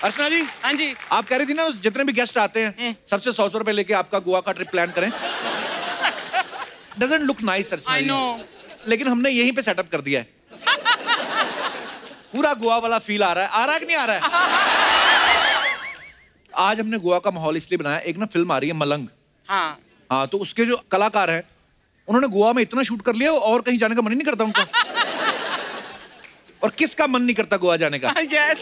अर्चना जी। हाँ जी। आप कह रही थी ना जितने भी गेस्ट आते हैं सबसे 100 रुपए लेके आपका गोवा का ट्रिप प्लान करें। Doesn't look nice, Archana ji. I know. लेकिन हमने यहीं पे सेटअप कर दिया है। पूरा गोवा वाला फील आ रहा है कि नहीं आ रहा है? आज हमने गोवा का माहौल इसलिए बनाया, एक ना फिल्म आ रही है मलंग। हाँ। हाँ, तो उसके जो कलाकार हैं उन्होंने गोवा में इतना शूट कर लिया और कहीं जाने का मन ही नहीं करता उनका। और किसका मन नहीं करता गोवा जाने का? Yes.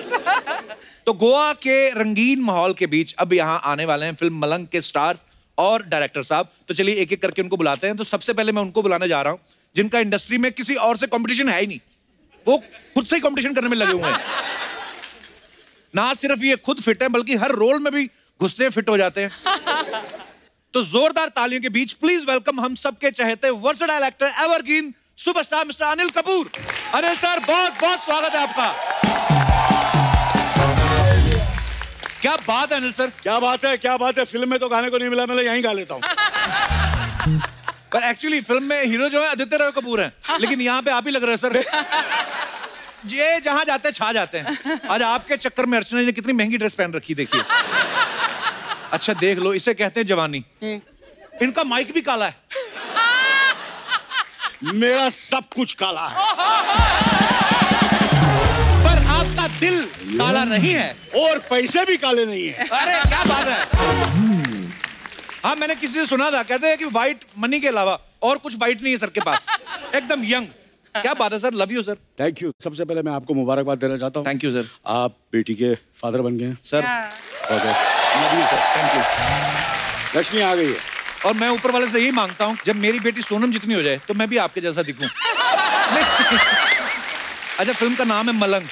तो गोवा के रंगीन माहौल के बीच अब यहाँ आने वाले हैं फिल्म मलंग के स्टार्स और डायरेक्टर साहब। तो चलिए एक एक करके उनको बुलाते हैं। तो सबसे पहले मैं उनको बुलाने जा रहा हूँ जिनका इंडस्ट्री में किसी और से कंपटीशन है ही नहीं, वो खुद से ही कंपटीशन करने में लगे हुए हैं। ना सिर्फ ये खुद फिट है बल्कि हर रोल में भी घुसते हैं, फिट हो जाते हैं। तो जोरदार तालियों के बीच प्लीज वेलकम हम सबके चहेते versatile actor evergreen superstar mister Anil Kapoor. Anil sir, बहुत बहुत स्वागत है आपका। क्या बात है अनिल सर, क्या बात है, क्या बात है। फिल्म में तो गाने को नहीं मिला, मैं यहीं गा लेता हूँ। पर एक्चुअली फिल्म में हीरो जो है आदित्य रॉय कपूर हैं, लेकिन यहाँ पे आप ही लग रहे हो सर। ये जहाँ जाते छा जाते हैं। आज आपके चक्कर में अर्चना ने कितनी महंगी ड्रेस पहन रखी, देखिए। अच्छा देख लो, इसे कहते हैं जवानी। इनका माइक भी काला है। मेरा सब कुछ काला है पर आपका दिल काला नहीं है और पैसे भी काले नहीं है। अरे क्या बात है। हाँ, मैंने किसी से सुना था, कहते हैं कि व्हाइट मनी के अलावा और कुछ व्हाइट नहीं है सर के पास, एकदम यंग। क्या बात है sir, love you sir. Thank you. सबसे पहले मैं आपको मुबारकबाद देना चाहता हूँ। Thank you sir. आप बेटी के फादर बन गए हैं सर। Love you sir, thank you. Lakshmi आ गई है और मैं ऊपर वाले से यही मांगता हूँ जब मेरी बेटी सोनम जितनी हो जाए तो मैं भी आपके जैसा दिखूं। अच्छा, फिल्म का नाम है मलंग।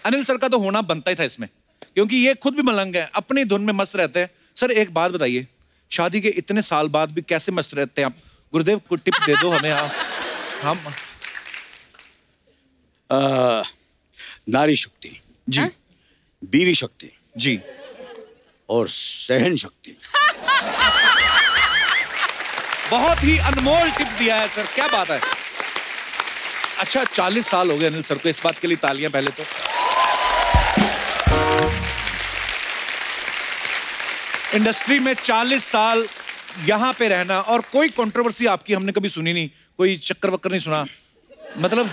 अनिल सर का तो होना बनता ही था इसमें, क्योंकि ये खुद भी मलंग है, अपनी धुन में मस्त रहते हैं। सर एक बात बताइए, शादी के इतने साल बाद भी कैसे मस्त रहते हैं आप? गुरुदेव को टिप दे दो हमें। हम नारी शक्ति जी, बीवी शक्ति जी, और सहन शक्ति। बहुत ही अनमोल टिप दिया है सर, क्या बात है। अच्छा, 40 साल हो गए अनिल सर को, इस बात के लिए तालियां पहले तो। इंडस्ट्री में 40 साल यहां पे रहना और कोई कंट्रोवर्सी आपकी हमने कभी सुनी नहीं, कोई चक्कर वक्कर नहीं सुना, मतलब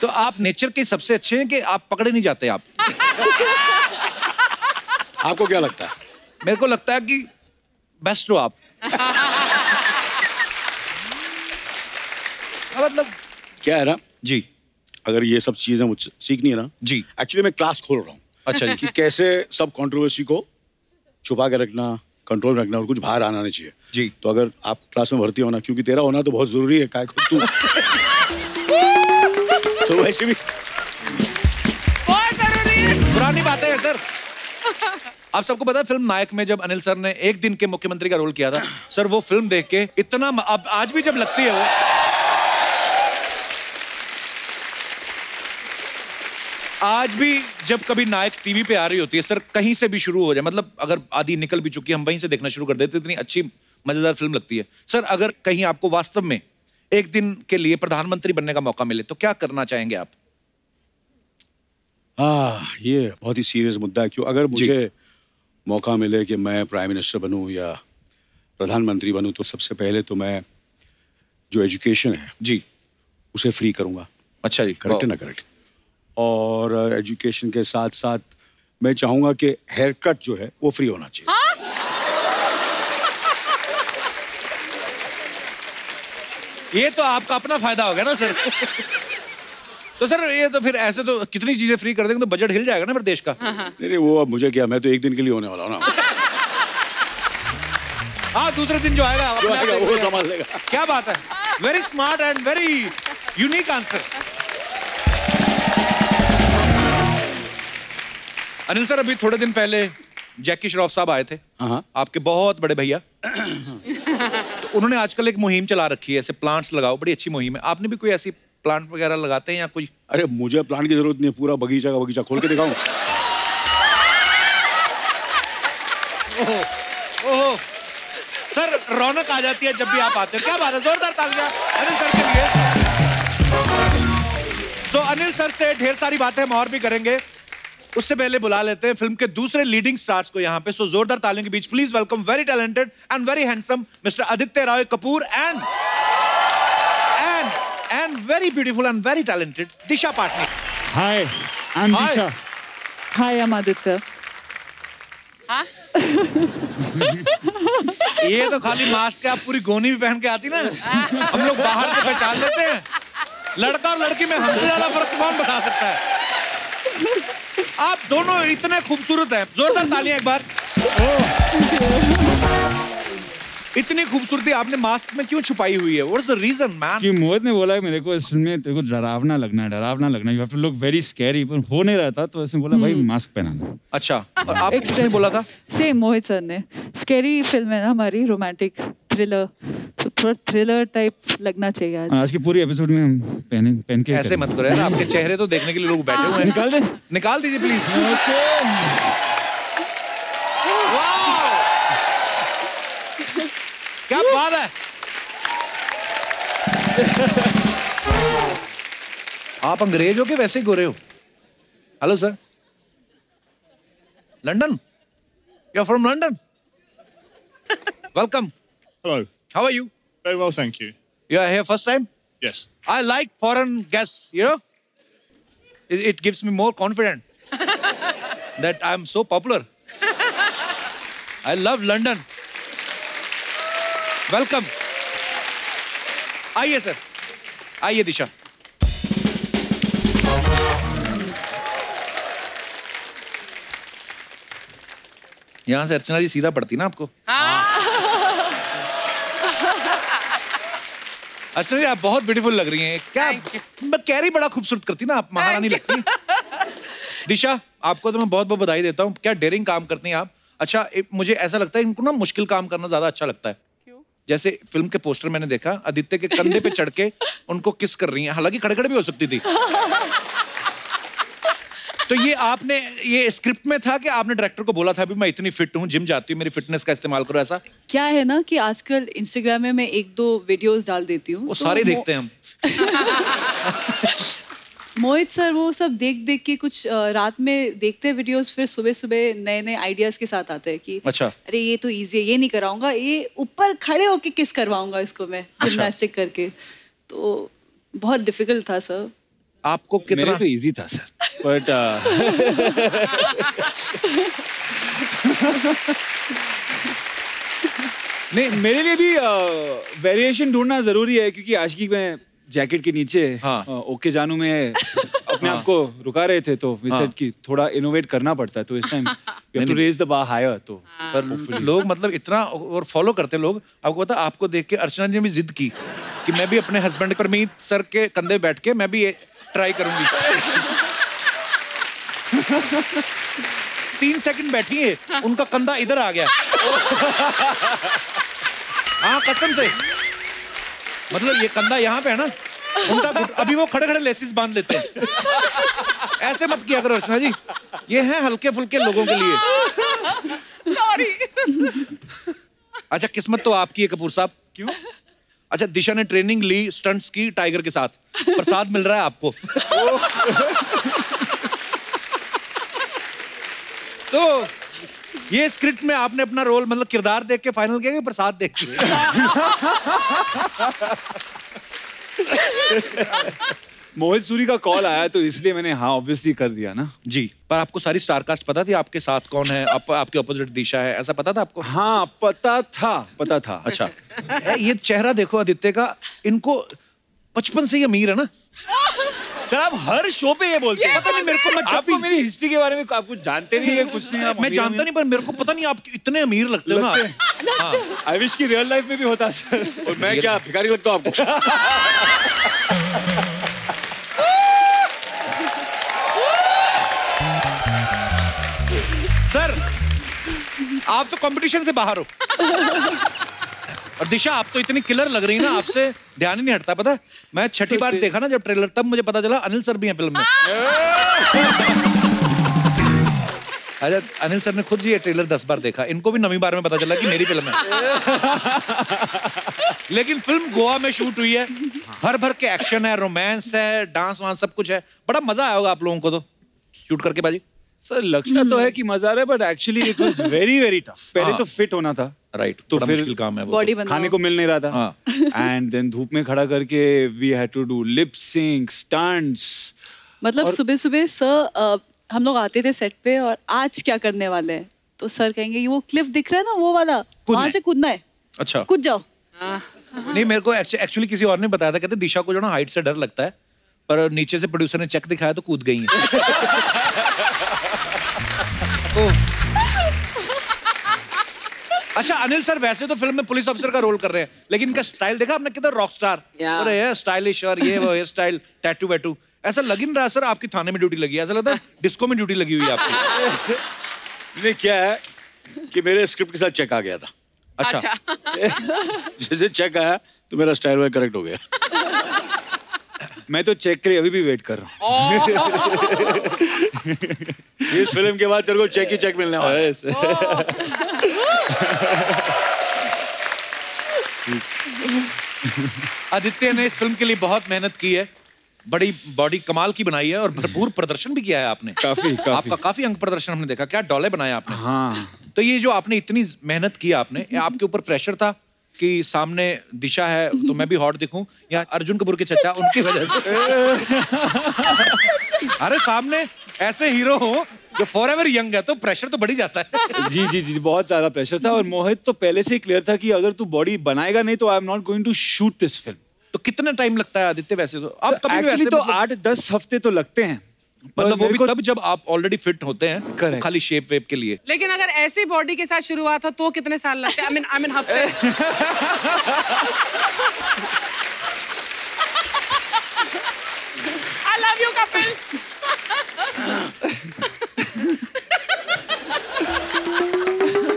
तो आप नेचर के सबसे अच्छे हैं कि आप पकड़े नहीं जाते आप। आपको क्या लगता है? मेरे को लगता है कि बेस्ट हो आप। मतलब क्या है ना जी, अगर ये सब चीजें मुझसे सीखनी है ना जी, एक्चुअली मैं क्लास खोल रहा हूँ। अच्छा जी, कि कैसे सब कंट्रोवर्सी को छुपा के रखना, कंट्रोल रखना और कुछ बाहर आना नहीं चाहिए जी। तो अगर आप क्लास में भर्ती होना, क्योंकि तेरा होना तो बहुत जरूरी है, काय खुद तू। तो वैसे भी बहुत जरूरी है। पुरानी बातें हैं सर। आप सबको पता है फिल्म नायक में जब अनिल सर ने एक दिन के मुख्यमंत्री का रोल किया था, सर वो फिल्म देख के इतना, अब आज भी जब लगती है वो, आज भी जब कभी नायक टीवी पे आ रही होती है सर, कहीं से भी शुरू हो जाए, मतलब अगर आधी निकल भी चुकी है हम वहीं से देखना शुरू कर देते, इतनी अच्छी मजेदार फिल्म लगती है। सर अगर कहीं आपको वास्तव में एक दिन के लिए प्रधानमंत्री बनने का मौका मिले तो क्या करना चाहेंगे आप? ये बहुत ही सीरियस मुद्दा है। क्यों, अगर मुझे मौका मिले कि मैं प्राइम मिनिस्टर बनूं या प्रधानमंत्री बनूं तो सबसे पहले तो मैं जो एजुकेशन है जी उसे फ्री करूंगा। अच्छा जी, करेक्ट है ना? करेक्ट। और एजुकेशन के साथ साथ मैं चाहूंगा कि हेयर कट जो है वो फ्री होना चाहिए। ये तो आपका अपना फायदा हो गया ना सर। तो सर ये तो फिर ऐसे तो कितनी चीजें फ्री कर देंगे तो बजट हिल जाएगा ना फिर देश का। नहीं वो अब मुझे क्या, मैं तो एक दिन के लिए होने वाला हूँ ना। हाँ, दूसरे दिन जो आएगा वो संभाल लेगा। क्या बात है, very smart and very unique answer. Anil sir, अभी थोड़े दिन पहले जैकी श्रॉफ साहब आए थे, आपके बहुत बड़े भैया। तो उन्होंने आजकल एक मुहिम चला रखी है, ऐसे प्लांट्स लगाओ, बड़ी अच्छी मुहिम है। आपने भी कोई ऐसी प्लांट वगैरह लगाते हैं या कोई? अरे मुझे प्लांट की जरूरत नहीं है, पूरा बगीचा का बगीचा खोल के दिखाऊं? ओहो सर, रौनक आ जाती है जब भी आप आते हैं। क्या बात है, जोरदार तालियां अनिल सर के लिए। तो अनिल सर से ढेर सारी बातें हम और भी करेंगे। उससे पहले बुला लेते हैं फिल्म के दूसरे लीडिंग स्टार्स को यहाँ पे। सो जोरदार तालियों के बीच please welcome very talented and very handsome mister Aditya Roy Kapoor and very beautiful and very talented Disha Patni. Hi, I'm Disha. Hi, I'm Aditya. ये तो खाली मास्क है, आप पूरी गोनी भी पहन के आती ना, हम लोग बाहर से पहचान लेते हैं। लड़का और लड़की में हमसे ज्यादा फर्क कौन बता सकता है? आप दोनों इतने खूबसूरत हैं। जोरदार तालियां एक बार। इतनी खूबसूरती आपने मास्क में क्यों छुपाई हुई है? What's the reason, man? कि मोहित ने बोला मेरे को इस फिल्म में तेरे को डरावना लगना है, you have to look very scary, पर हो नहीं रहा था तो ऐसे बोला भाई मास्क पहनाना। अच्छा, और आप किसने बोला था? सेम मोहित सर ने। स्कैरी फिल्म है ना हमारी, रोमांटिक थ्रिलर, तो थोड़ा थ्रिलर टाइप लगना चाहिए आज। आज की पूरी एपिसोड में हम पहन के ऐसे मत करो यार, आपके चेहरे तो देखने के लिए लोग बैठे हुए हैं। निकाल दे, निकाल दीजिए प्लीज। क्या बात है। आप अंग्रेज हो के वैसे ही गोरे हो? Hello sir, London? You are from London? Welcome. Hello. How are you? Very well, thank you. You are here first time? Yes. I like foreign guests, you know? It gives me more confidence that I'm so popular. I love London. Welcome. आइए sir, आइए दिशा। यहाँ से अर्चना जी सीधा पड़ती ना आपको? अर्चना जी आप बहुत ब्यूटीफुल लग रही हैं। क्या मैं कैरी बड़ा खूबसूरत करती ना, आप महारानी लगती। दिशा आपको तो मैं बहुत बहुत बधाई देता हूँ, क्या डेयरिंग काम करती हैं आप। अच्छा मुझे ऐसा लगता है इनको ना मुश्किल काम करना ज्यादा अच्छा लगता है। क्यों? जैसे फिल्म के पोस्टर मैंने देखा, आदित्य के कंधे पे चढ़ के उनको किस कर रही हैं, हालांकि खड़े खड़े भी हो सकती थी। तो ये आपने, ये स्क्रिप्ट में था कि आपने डायरेक्टर को बोला था अभी मैं इतनी फिट हूँ, जिम जाती हूँ, मेरी फिटनेस का इस्तेमाल करो, ऐसा? क्या है ना कि आजकल इंस्टाग्राम में मैं 1-2 वीडियोस डाल देती हूँ, वो तो सारे देखते हैं हम। मोहित सर वो सब देख देख के कुछ रात में देखते हैं वीडियोस, फिर सुबह सुबह नए नए आइडियाज के साथ आते हैं कि अच्छा अरे ये तो इजी है, ये नहीं कराऊंगा, ये ऊपर खड़े होके किस करवाऊंगा इसको मैं जिम्नास्टिक करके। तो बहुत डिफिकल्ट था सर। आपको कितना? मेरे तो इजी था सर, बट नहीं मेरे लिए भी वेरिएशन ढूंढना जरूरी है, क्योंकि आशिकी में जैकेट के नीचे ओके जानू में अपने आप को रुका रहे थे, तो विसेट की थोड़ा इनोवेट करना पड़ता है, तो इस time you have to raise the bar higher. तो पर लोग मतलब इतना और फॉलो करते लोग, आपको पता आपको देख के अर्चना जी ने भी जिद की कि मैं भी अपने हस्बैंड परमीत सर के कंधे बैठ के मैं भी ट्राई करूंगी। 3 सेकंड बैठी है, उनका कंधा इधर आ गया। हाँ कसम से, मतलब ये कंधा यहाँ पे है ना, उनका अभी वो खड़े खड़े लेसिस बांध लेते हैं। ऐसे मत किया करो अर्चना जी, ये हैं हल्के फुल्के लोगों के लिए। सॉरी। अच्छा किस्मत तो आपकी है कपूर साहब। क्यों? अच्छा दिशा ने ट्रेनिंग ली स्टंट्स की टाइगर के साथ, प्रसाद मिल रहा है आपको। तो ये स्क्रिप्ट में आपने अपना रोल मतलब किरदार देख के फाइनल किया कि प्रसाद देख के? मोहित सूरी का कॉल आया तो इसलिए मैंने हाँ ऑब्वियसली कर दिया ना जी। पर आपको सारी स्टार कास्ट पता थी, आपके साथ कौन है, आपके ऑपोजिट दिशा है, ऐसा पता था आपको? हाँ पता था। अच्छा ये चेहरा देखो आदित्य का, इनको 55 से ही अमीर है ना। सर आप हर शो पे ये बोलते हैं। पता नहीं मेरे को, मैं आपको मेरी हिस्ट्री के बारे में आप कुछ जानते नहीं है, कुछ नहीं। मैं जानता नहीं, पर मेरे को पता नहीं आप इतने अमीर लगते हो ना। आई विश की रियल लाइफ में भी होता सर, और मैं क्या भिखारी लगता हूँ आपको? सर आप तो कंपटीशन से बाहर हो। और दिशा आप तो इतनी किलर लग रही है ना, आपसे ध्यान ही नहीं हटता। पता है मैं छठी बार देखा ना जब ट्रेलर, तब मुझे पता चला अनिल सर भी हैं फिल्म में। अरे अनिल सर ने खुद ये ट्रेलर 10 बार देखा, इनको भी 9वीं बार में पता चला कि मेरी फिल्म है। लेकिन फिल्म गोवा में शूट हुई है, भर भर के एक्शन है, रोमांस है, डांस वांस सब कुछ है, बड़ा मजा आया होगा आप लोगों को तो शूट करके। बाजी सर लगता तो है कि मजा आ रहा है, but actually it was very very tough. पहले तो फिट होना था, राइट, तो बड़ा फिर मुश्किल काम है वो. बॉडी खाने को मिल नहीं रहा था. एंड देन धूप में खड़ा करके we had to do lip sync, stunts. मतलब सुबह सुबह सर हम लोग आते थे सेट पे और आज क्या करने वाले हैं, तो सर कहेंगे ये वो क्लिफ दिख रहा है ना वो वाला, वहां से कूदना है. अच्छा, कूद जाओ. नहीं मेरे को एक्चुअली किसी और ने बताया था, कहते दिशा को जो ना हाइट से डर लगता है, पर नीचे से प्रोड्यूसर ने चेक दिखाया तो कूद गई है. अच्छा अनिल सर, वैसे तो फिल्म में पुलिस ऑफिसर का रोल कर रहे हैं, लेकिन इनका स्टाइल देखा आपने, कितना रॉक स्टार. अरे यार स्टाइलिश, और ये वो हेयर स्टाइल, टैटू वैटू, ऐसा लग ही नहीं रहा सर आपकी थाने में ड्यूटी लगी है, ऐसा लगता है डिस्को में ड्यूटी लगी हुई है आपकी. नहीं, क्या है कि मेरे स्क्रिप्ट के साथ चेक आ गया था. अच्छा. जैसे चेक आया तो मेरा स्टाइल वाइल करेक्ट हो गया. मैं तो चेक के लिए अभी भी वेट कर रहा हूँ. इस फिल्म के बाद तेरे को चेक ही चेक मिलने वाला है. आदित्य ने इस फिल्म के लिए बहुत मेहनत की है, बड़ी बॉडी कमाल की बनाई है और भरपूर प्रदर्शन भी किया है आपने. काफी आपका काफी अंक प्रदर्शन हमने देखा, क्या डोले बनाए आपने. हाँ. तो ये जो आपने इतनी मेहनत की आपने, आपके ऊपर प्रेशर था कि सामने दिशा है तो मैं भी हॉट दिखूं, या अर्जुन कपूर के चचा उनकी वजह से? अरे सामने ऐसे हीरो हो जो फॉरएवर यंग है तो प्रेशर तो बढ़ ही जाता है. जी जी जी, बहुत ज्यादा प्रेशर था. और मोहित तो पहले से ही क्लियर था कि अगर तू बॉडी बनाएगा नहीं तो I am not going to shoot this film. तो कितना टाइम लगता है आदित्य वैसे तो? आप कभी एक्चुअली तो 8-10 हफ्ते तो लगते हैं, मतलब वो भी तब जब आप ऑलरेडी फिट होते हैं, खाली शेप वेप के लिए. लेकिन अगर ऐसी बॉडी के साथ शुरुआत हो तो कितने साल लगते हैं? आई मीन हफ्ते. आई लव यू कपिल.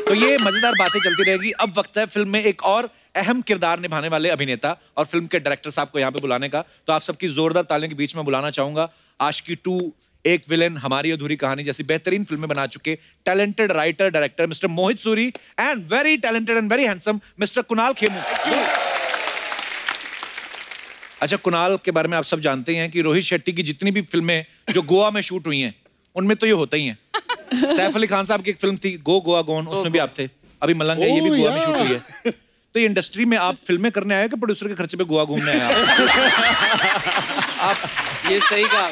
तो ये मजेदार बातें चलती रहेगी. अब वक्त है फिल्म में एक और अहम किरदार निभाने वाले अभिनेता और फिल्म के डायरेक्टर साहब को यहाँ पे बुलाने का. तो आप सबकी जोरदार तालियों के बीच में बुलाना चाहूंगा आशिकी 2, एक विलेन, हमारी अधूरी कहानी जैसी बेहतरीन फिल्में बना चुके talented writer director mister Mohit Suri and very talented and very handsome mister Kunal Khemu. अच्छा, कुणाल के बारे में आप सब जानते हैं कि रोहित शेट्टी की जितनी भी फिल्में जो गोवा में शूट हुई हैं उनमें तो ये होता ही है. सैफ अली खान साहब की एक फिल्म थी गो गोवा गोन, उसमें भी आप थे. अभी मलंग है, ये भी गोवा में शूट हुई है. तो ये इंडस्ट्री में आप फिल्में करने आए कि प्रोड्यूसर के खर्चे पे गोवा घूमने आए आप? ये सही कहा.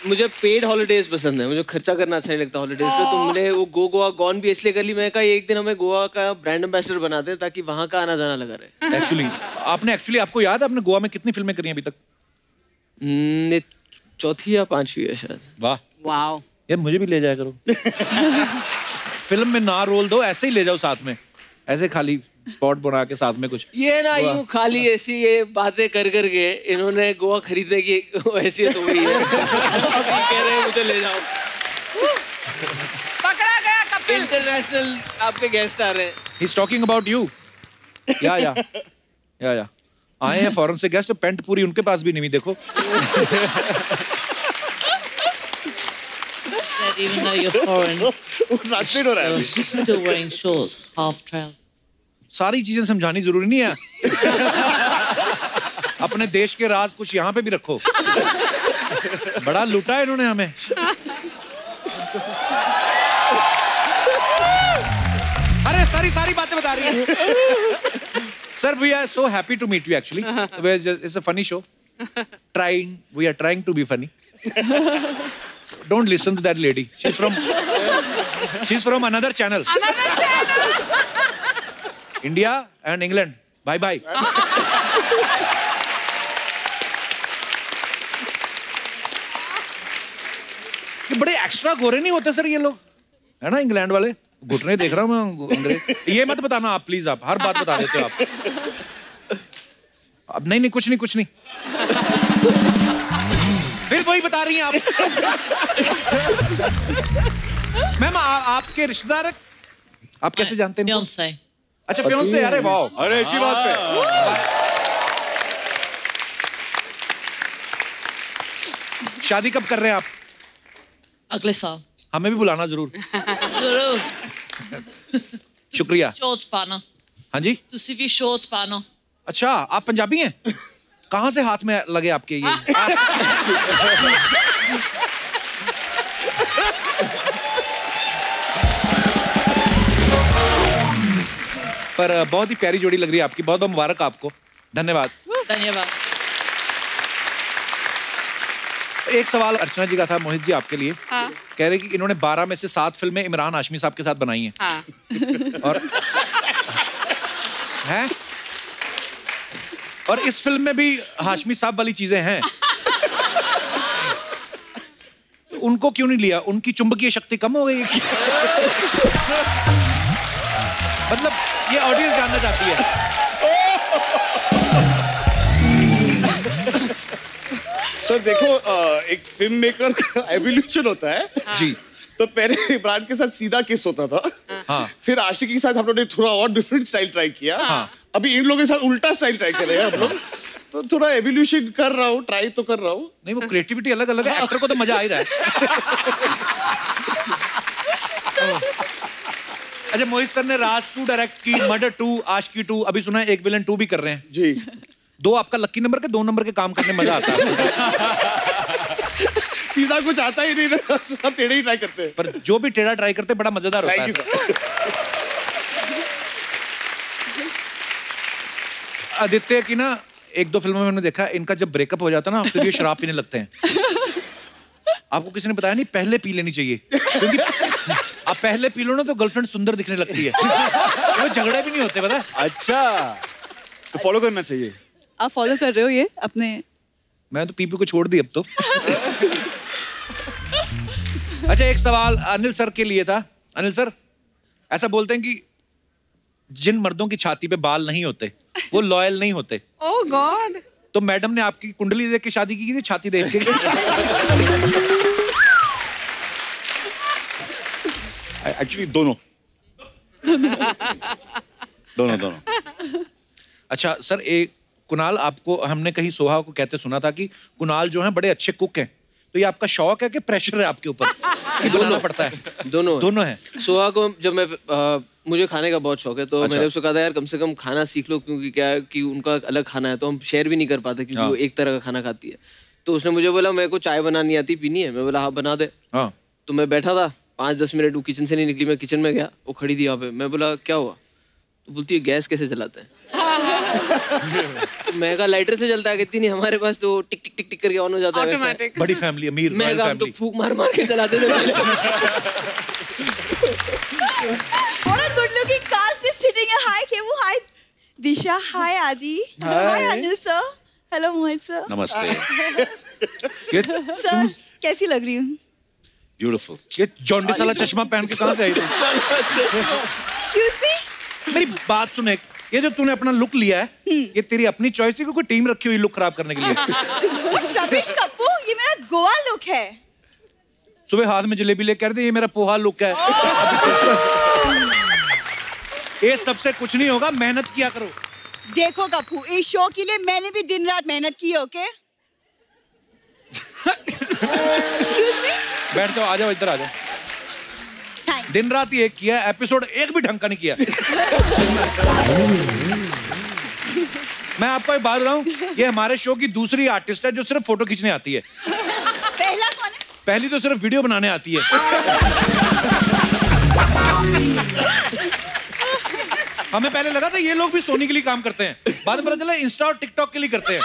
मुझे पेड हॉलिडेज पसंद है, मुझे खर्चा करना अच्छा नहीं लगता हॉलिडेज पे. तो मैंने वो गो गोवा गॉन भी इसलिए कर ली, मैं कहा एक दिन हमें गोवा का ब्रांड एम्बेसडर बना दें ताकि वहां का आना जाना लगा रहे. एक्चुअली आपको याद है आपने गोवा में कितनी फिल्में करी अभी तक? चौथी या 5वीं है शायद. वाह वाओ. यार मुझे भी ले जाया करो. फिल्म में ना रोल दो, ऐसे ही ले जाओ साथ में, ऐसे खाली स्पॉट बना के साथ में कुछ. ये ना यूं खाली ऐसी ये बातें कर के इन्होंने गोवा खरीदने की हैसियत हो गई है. कह रहे हैं मुझे ले जाओ. पकड़ा गया कपिल. इंटरनेशनल आपके गेस्ट आ रहे हैं. He's talking about you. या आए हैं फॉरेन से गेस्ट, पेंट पूरी उनके पास भी नहीं हुई, देखो. That even though you're foreign, you're still wearing shorts, half trousers. सारी चीजें समझानी जरूरी नहीं है. अपने देश के राज कुछ यहाँ पे भी रखो. बड़ा लूटा है इन्होंने हमें. अरे सारी बातें बता रही है. Sir, we are so happy to meet you actually. It's a funny show. We are trying to be funny. Don't listen to that lady. She's from another channel. India and England. Bye bye. ये बड़े extra गोरे नहीं होते sir ये लोग, है ना England वाले. घुटने देख रहा हूँ मैं अंग्रेज. ये मत बताना आप प्लीज, आप हर बात बता देते हो आप. अब नहीं कुछ नहीं. फिर वही बता रही हैं आप. मैम आपके रिश्तेदार आप कैसे जानते हैं? Fiancé. अच्छा फियांसे. अरे वाह, अरे इसी बात पे शादी कब कर रहे हैं आप? अगले साल. हमें भी बुलाना जरूर. जरूर. शुक्रिया. Shorts पाना. हाँ जी. तुसी भी shorts पाना. अच्छा आप पंजाबी हैं? कहाँ से हाथ में लगे आपके ये? पर बहुत ही प्यारी जोड़ी लग रही है आपकी, बहुत बहुत मुबारक आपको, धन्यवाद। धन्यवाद। एक सवाल अर्चना जी का था मोहित जी आपके लिए। हाँ। कह रहे कि इन्होंने 12 में से 7 फिल्में इमरान हाशमी साहब के साथ बनाई हैं। हाँ। और हैं? और इस फिल्म में भी हाशमी साहब वाली चीजें हैं। उनको क्यों नहीं लिया? उनकी चुंबकीय शक्ति कम हो गई? मतलब ये ऑडियंस जानना चाहती है। सर देखो, एक फिल्म मेकर का एवोल्यूशन होता है। जी। तो पहले इमरान के साथ सीधा किस होता था। हाँ। फिर आशिकी के साथ हम लोग ने थोड़ा और डिफरेंट स्टाइल ट्राई किया। हाँ। अभी इन लोगों के साथ उल्टा स्टाइल ट्राई कर रहे हैं हम लोग। तो थोड़ा एवोल्यूशन कर रहा हूँ, ट्राई तो कर रहा हूँ। नहीं, वो क्रिएटिविटी अलग अलग है, एक्टर को तो मजा आ ही रहा है। अच्छा, मोहित सर ने राज 2 डायरेक्ट की, मर्डर 2, आशिकी 2, अभी सुना है एक विलन 2 भी कर रहे हैं। जी। 2 आपका लकी नंबर के, 2 नंबर के काम करने में मजा आता है। सीधा कुछ आता ही नहीं, सब टेढ़े ही ट्राई करते हैं। पर जो भी टेढ़ा ट्राई करते हैं बड़ा मजेदार होता है। आदित्य की ना 1-2 फिल्मों में मैंने देखा, इनका जब ब्रेकअप हो जाता है ना फिर ये शराब पीने लगते हैं। आपको किसी ने बताया नहीं पहले पी लेनी चाहिए, क्योंकि आप पहले पी लो ना तो गर्लफ्रेंड सुंदर दिखने लगती है। वो झगड़े भी नहीं होते, पता है? अच्छा, तो फॉलो करना चाहिए। आप फॉलो कर रहे हो ये अपने? मैं तो पीपी को छोड़ दी अब तो। अच्छा, एक सवाल अनिल सर के लिए था। अनिल सर, ऐसा बोलते हैं कि जिन मर्दों की छाती पे बाल नहीं होते वो लॉयल नहीं होते। ओह गॉड। तो मैडम ने आपकी कुंडली देख के शादी की थी, छाती देख के? एक्चुअली दोनों। अच्छा सर, एक कुणाल, आपको हमने कहीं सोहा को कहते सुना था कि कुणाल जो है बड़े अच्छे कुक हैं, तो ये आपका शौक है कि प्रेशर है आपके ऊपर कि बनाना पड़ता है? दोनों है। सोहा को जब मैं मुझे खाने का बहुत शौक है, तो मैंने उसको कहा था यार कम से कम खाना सीख लो, क्योंकि क्या है कि उनका अलग खाना है तो हम शेयर भी नहीं कर पाते, क्योंकि वो एक तरह का खाना खाती है। तो उसने मुझे बोला मेरे को चाय बनानी आती, पीनी है? मैं बोला हाँ बना दे। तो मैं बैठा था 5-10 मिनट, वो किचन से नहीं निकली, मैं किचन में गया, वो खड़ी थी वहाँ पे। मैं बोला क्या हुआ? तो बोलती है गैस कैसे जलाते हैं? तो मैं कहा लाइटर से जलता है। कहती नहीं, हमारे पास तो टिक टिक टिक टिक करके ऑन हो जाता है वैसे। बड़ी फैमिली, अमीर मैं कहा हम तो फूक मार मार के जलाते थे। What a good looking cast is sitting here. Hi Kevu, hi Disha, hi Adi, hi Anil sir, hello Mohit sir. नमस्ते। Sir, कैसी लग रही हूँ? ब्यूटीफुल। ये जॉन्डिस वाला चश्मा पहन के कहाँ से आई? Excuse me? मेरी बात सुन, एक ये जो तूने अपना लुक लिया है, ये तेरी अपनी चॉइस है कि कोई टीम रखी हुई लुक खराब करने के लिए? रमेश कप्पू, ये मेरा गोवा लुक है। सुबह हाथ में जलेबी ले कर दे, ये मेरा पोहा लुक है। ये सबसे कुछ नहीं होगा, मेहनत किया करो। देखो कप्पू, इस शो के लिए मैंने भी दिन रात मेहनत की है, ओके? Excuse me? बैठ जाओ, आ जाओ, इधर आ जाओ। दिन रात ही एक किया, एपिसोड एक भी ढंग का नहीं किया। मैं आपको एक बात बताऊं, ये हमारे शो की दूसरी आर्टिस्ट है जो सिर्फ फोटो खींचने आती है। पहला कौन है? पहली तो सिर्फ वीडियो बनाने आती है। हमें पहले लगा था ये लोग भी सोनी के लिए काम करते हैं, बाद में पता चला इंस्टा और टिकटॉक के लिए करते हैं।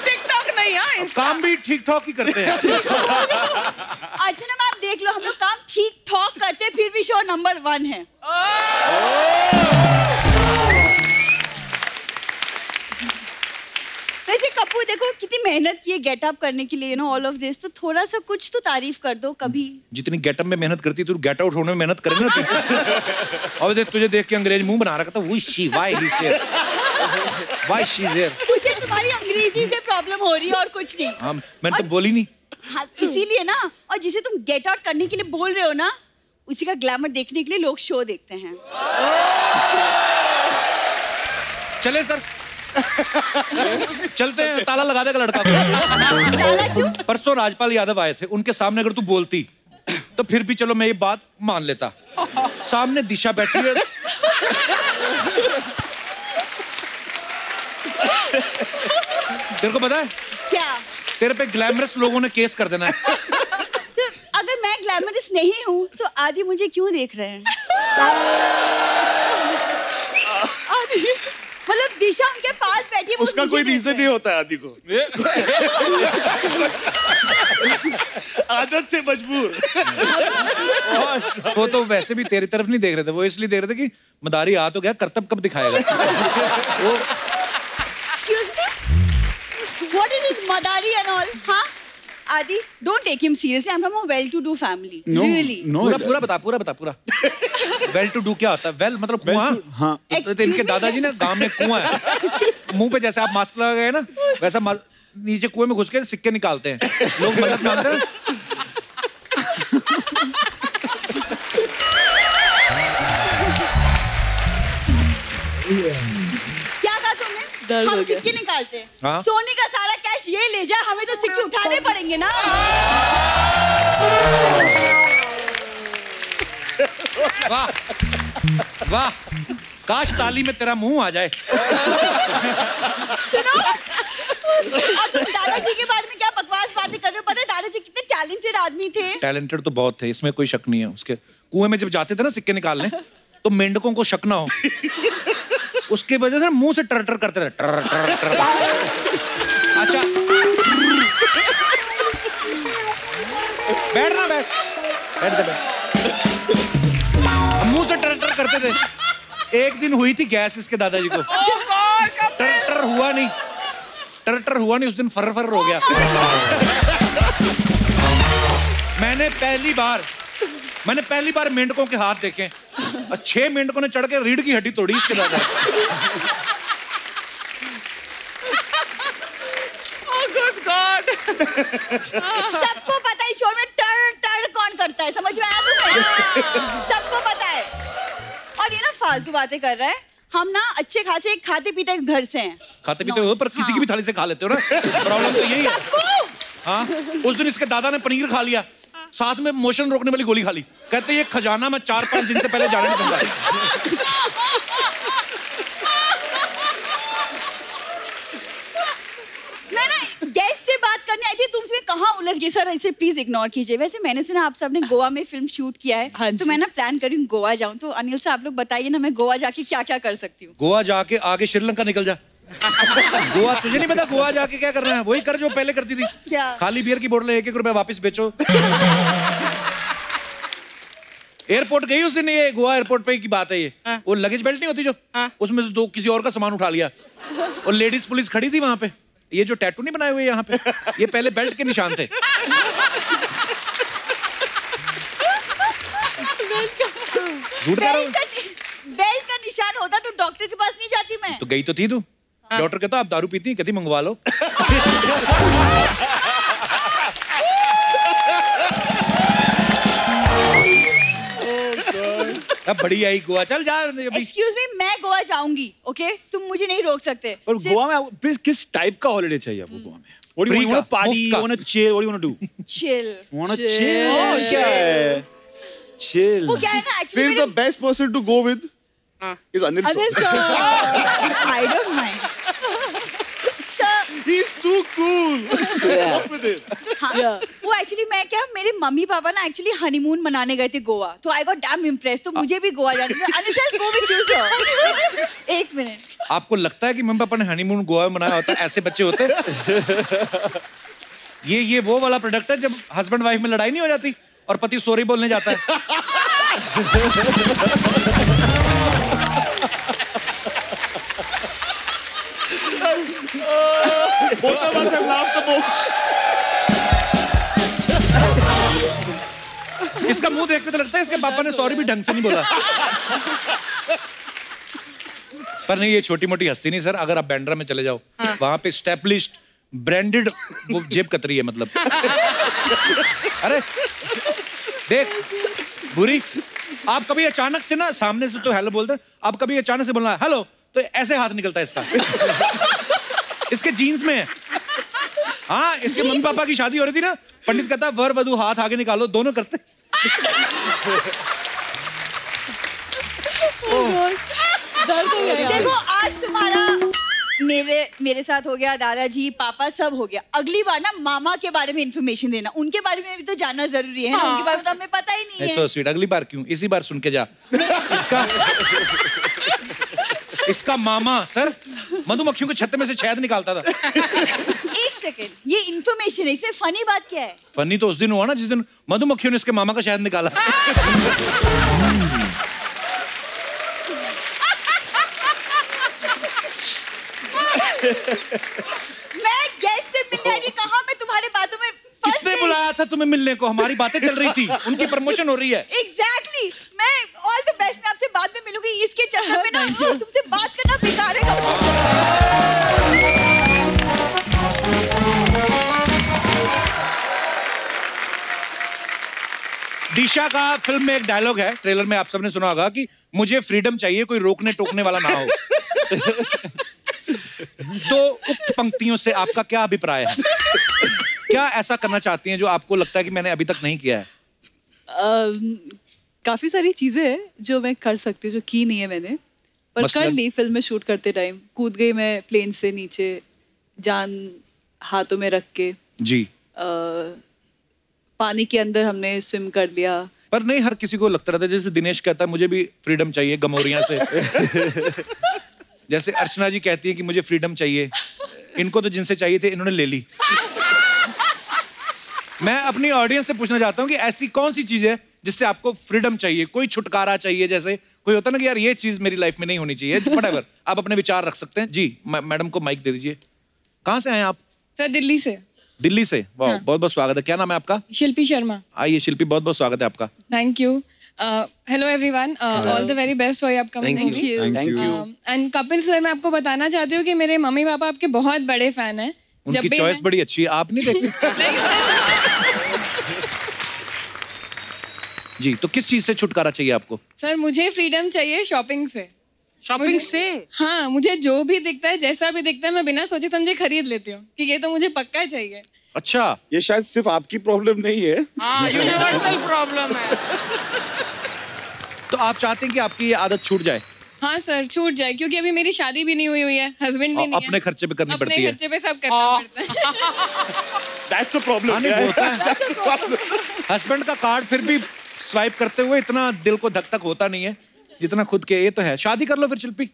टिकटॉक नहीं, हाँ काम भी ठीक ठाक ही करते हैं। अच्छा ना मैम, देख लो हम लोग काम ठीक ठाक करते हैं, फिर भी शो नंबर 1 है। वैसे कप्पू देखो कितनी मेहनत की है गेटअप करने के लिए, ऑल ऑफ दिस, तो थोड़ा सा कुछ तो तारीफ कर दो कभी। जितनी गेटअप में मेहनत करती तू गेट आउट होने में मेहनत करे ना तू। और देख, तुझे देख के अंग्रेज मुंह बना रखा था, why she is here, why she is here. उसे तुम्हारी अंग्रेजी से प्रॉब्लम हो रही है और कुछ नहीं। हाँ, मैंने तो बोली नहीं। हाँ, इसीलिए ना, और जिसे तुम गेट आउट करने के लिए बोल रहे हो ना, उसी का ग्लैमर देखने के लिए लोग शो देखते हैं। चले सर, चलते हैं, ताला लगा देगा लड़का को। ताला क्यों? परसों राजपाल यादव आए थे, उनके सामने अगर तू बोलती तो फिर भी चलो मैं ये बात मान लेता। सामने दिशा बैठी है। तेरे को पता है क्या? तेरे पे ग्लैमरस लोगों ने केस कर देना है। तो अगर मैं ग्लैमरस नहीं हूँ तो आदि मुझे क्यों देख रहे हैं? दिशा उनके पास बैठी है, वो उसका कोई रीजन नहीं होता है आदि को। आदत से मजबूर। वो तो वैसे भी तेरी तरफ नहीं देख रहे थे, वो इसलिए देख रहे थे कि मदारी आ तो गया, करतब कब दिखाएगा। वो Excuse me? What is this Madari and all? हाँ? Adi, don't take him seriously. I'm from a well-to-do family. No, really. no. पूरा बता। वेल टू डू क्या होता है? वेल मतलब कुआं। हाँ। तो इनके दादाजी ना गांव में कुआं है, मुंह पे जैसे आप मास्क लगा गए ना, वैसा नीचे कुएं में घुस के सिक्के निकालते हैं लोग, मदद मांगते हैं। क्या कहा तुमने? हम सिक्के निकालते हैं। हाँ? सोनी का सारा कैश ये ले जा, हमें तो सिक्के उठाने पड़ेंगे ना। वाह वाह, काश ताली में तेरा मुंह आ जाए। सुनो, और तुम दादाजी के बारे में क्या बकवास बातें कर रहे हो? पता है दादाजी कितने टैलेंटेड आदमी थे। टैलेंटेड तो बहुत थे, इसमें कोई शक नहीं है। उसके कुएं में जब जाते थे ना सिक्के निकालने, तो मेंढकों को शक ना हो, उसके वजह से मुंह से टर टर करते रहे, टर टर टर। अच्छा बैठ मुंह से टर टर करते थे। एक दिन हुई थी गैस इसके दादाजी को, टर टर हुआ नहीं, उस दिन फर फर हो गया। मैंने पहली बार मेंढकों के हाथ देखे, 6 मेंढकों ने चढ़ के रीढ़ की हड्डी तोड़ी इसके दादा। सबको पता है शो में टर टर कौन करता है, समझ में आया तुम्हें? सबको पता है। और ये ना फालतू बातें कर रहा है। हम ना अच्छे खासे खाते पीते घर से हैं। खाते पीते हो पर किसी की भी थाली से खा लेते हो ना, प्रॉब्लम तो यही है। हाँ, उस दिन इसके दादा ने पनीर खा लिया, साथ में मोशन रोकने वाली गोली खा ली। कहते ये खजाना मैं 4-5 दिन से पहले जाने नहीं दूंगा। मैं ना गेस्ट से बात करने आई थी, तुमसे कहाँ उलझ गई। सर इसे प्लीज इग्नोर कीजिए। वैसे मैंने सुना आप सबने गोवा में फिल्म शूट किया है। हाँ तो मैं ना प्लान कर रही हूँ गोवा जाऊँ। तो अनिल से आप लोग बताइए ना, मैं गोवा जाके क्या क्या कर सकती हूँ। गोवा जाके आगे श्रीलंका निकल जा। गोवा तुझे नहीं पता गोवा जाके क्या करना है? वही कर जो पहले करती थी। क्या? खाली बियर की बोतलें 1-1 रुपए वापस बेचो। एयरपोर्ट गई उस दिन, ये गोवा एयरपोर्ट पे की बात है ये। वो लगेज बेल्ट नहीं होती जो, उसमें से 2 किसी और का सामान उठा लिया, और लेडीज पुलिस खड़ी थी वहां पे। ये जो टैटू नहीं बनाए हुए यहाँ पे, ये पहले बेल्ट के निशान थे। बेल्ट का निशान होता तो डॉक्टर के पास नहीं जाती मैं। तो गई तो थी तू। डॉक्टर कहता आप दारू पीती हैं, कहती मंगवा लो। अब बड़ी आई गोवा, चल जा। एक्सक्यूज मी, मैं गोवा जाऊंगी, ओके? तुम मुझे नहीं रोक सकते। और गोवा में प्लीज किस टाइप का हॉलिडे चाहिए आपको गोवा में? What do you want? Party? You want to chill? What do you want to do? Chill. Want to chill? Okay. Chill. वो क्या है ना, actually Feel the best person to go with is Anil sir. Anil sir. I don't mind. Sir. He's too cool. Up with it. हाँ, वो actually मैं क्या, मेरे mummy papa ना एक्चुअली हनीमून मनाने गए थे गोवा, तो आई गॉट डैम इम्प्रेस्ड, तो मुझे भी गोवा जाना था। Anil sir go with you sir. 1 minute. आपको लगता है कि मम्मी पापा ने हनीमून गोवा में मनाया होता है? ऐसे बच्चे होते। ये वो वाला प्रोडक्ट है जब हस्बैंड वाइफ में लड़ाई नहीं हो जाती और पति सॉरी बोलने जाता है। इसका मुंह देख के तो लगता है इसके पापा ने सॉरी भी ढंग से नहीं बोला। पर नहीं, ये छोटी मोटी हस्ती नहीं सर। अगर आप बैंड्रा में चले जाओ, वहां पे स्टैब्लिश्ड ब्रांडेड वो जेब कतरी है, मतलब। अरे देख बुरी, आप कभी अचानक से ना सामने से तो हेलो बोलते हैं, आप कभी अचानक से बोलना हेलो तो ऐसे हाथ निकलता है इसका। इसके जीन्स में है। हाँ, इसके मम्मी पापा की शादी हो रही थी ना, पंडित कहता वर वधू हाथ आगे निकालो, दोनों करते। देखो आज तुम्हारा मेरे साथ हो गया, दादाजी पापा सब हो गया। अगली बार ना मामा के बारे में इंफॉर्मेशन देना, उनके बारे में भी तो जानना जरूरी है ना। उनके बारे में तो हमें पता ही नहीं है। So sweet. अगली बार क्यों, इसी बार सुन के जा। इसका मामा सर मधुमक्खियों के छत्ते में से शहद निकालता था। एक सेकंड, ये इन्फॉर्मेशन है, इसमें फनी बात क्या है? फनी तो उस दिन हुआ ना जिस दिन मधुमक्खियों ने इसके मामा का शहद निकाला। मैं गेस्ट से मिलने आई, कहा मैं तुम्हारे बातों में फंस किसने गई। बुलाया था तुम्हें मिलने को? हमारी बातें चल रही थी, उनकी प्रमोशन हो रही है। Exactly. मैं ऑल द बेस्ट, मैं आपसे बाद में मिलूंगी। इसके चक्कर में ना तुमसे बात करना बेकार है। दिशा का फिल्म में एक डायलॉग है, ट्रेलर में आप सबने सुना होगा कि मुझे फ्रीडम चाहिए, कोई रोकने टोकने वाला ना हो। तो उक्त पंक्तियों से आपका क्या अभिप्राय है? क्या ऐसा करना चाहती हैं जो आपको लगता है कि मैंने अभी तक नहीं किया है? काफी सारी चीजें हैं जो मैं कर सकती हूँ, जो की नहीं है मैंने, पर कर ली। फिल्म में शूट करते टाइम कूद गई मैं प्लेन से नीचे, जान हाथों में रख के जी। पानी के अंदर हमने स्विम कर लिया। पर नहीं, हर किसी को लगता रहता है, जैसे दिनेश कहता है मुझे भी फ्रीडम चाहिए गमोरियां से। जैसे अर्चना जी कहती है कि मुझे फ्रीडम चाहिए, इनको तो जिनसे चाहिए थे इन्होंने ले ली। मैं अपनी ऑडियंस से पूछना चाहता हूँ कि ऐसी कौन सी चीज है जिससे आपको फ्रीडम चाहिए, कोई छुटकारा चाहिए? जैसे कोई होता ना कि यार ये चीज मेरी लाइफ में नहीं होनी चाहिए, व्हाटएवर, आप अपने विचार रख सकते हैं। जी, मैडम को माइक दे दीजिए। कहाँ से आए आप? सर दिल्ली से। दिल्ली से, वाह, बहुत बहुत स्वागत है। क्या नाम है आपका? शिल्पी शर्मा। आइए शिल्पी, बहुत बहुत स्वागत है आपका। Thank you. Hello everyone, all the very best for your upcoming movie. Thank you. And Kapil sir, मैं आपको बताना चाहती हूँ कि मेरे मम्मी पापा आपके बहुत बड़े फैन हैं। उनकी चॉइस बड़ी अच्छी है, आप नहीं देखते? जी, तो किस चीज से छुटकारा चाहिए आपको? सर मुझे फ्रीडम चाहिए शॉपिंग से। शॉपिंग से? हाँ, मुझे जो भी दिखता है, जैसा भी दिखता है, मैं बिना सोचे समझे खरीद लेती हूँ कि ये तो मुझे पक्का चाहिए। अच्छा, ये शायद सिर्फ आपकी प्रॉब्लम नहीं है। हाँ, यूनिवर्सल प्रॉब्लम है। तो आप चाहते हैं कि आपकी ये आदत छूट जाए? हाँ सर, छूट जाए, क्योंकि अभी मेरी शादी भी नहीं हुई है, हस्बैंड भी नहीं है। अपने खर्चे पे करनी पड़ती है। अपने खर्चे पे सब करना पड़ता है। That's a problem. हस्बैंड का कार्ड फिर भी स्वाइप करते हुए इतना दिल को धक धक होता नहीं है जितना खुद के। ये तो है। शादी कर लो फिर शिल्पी।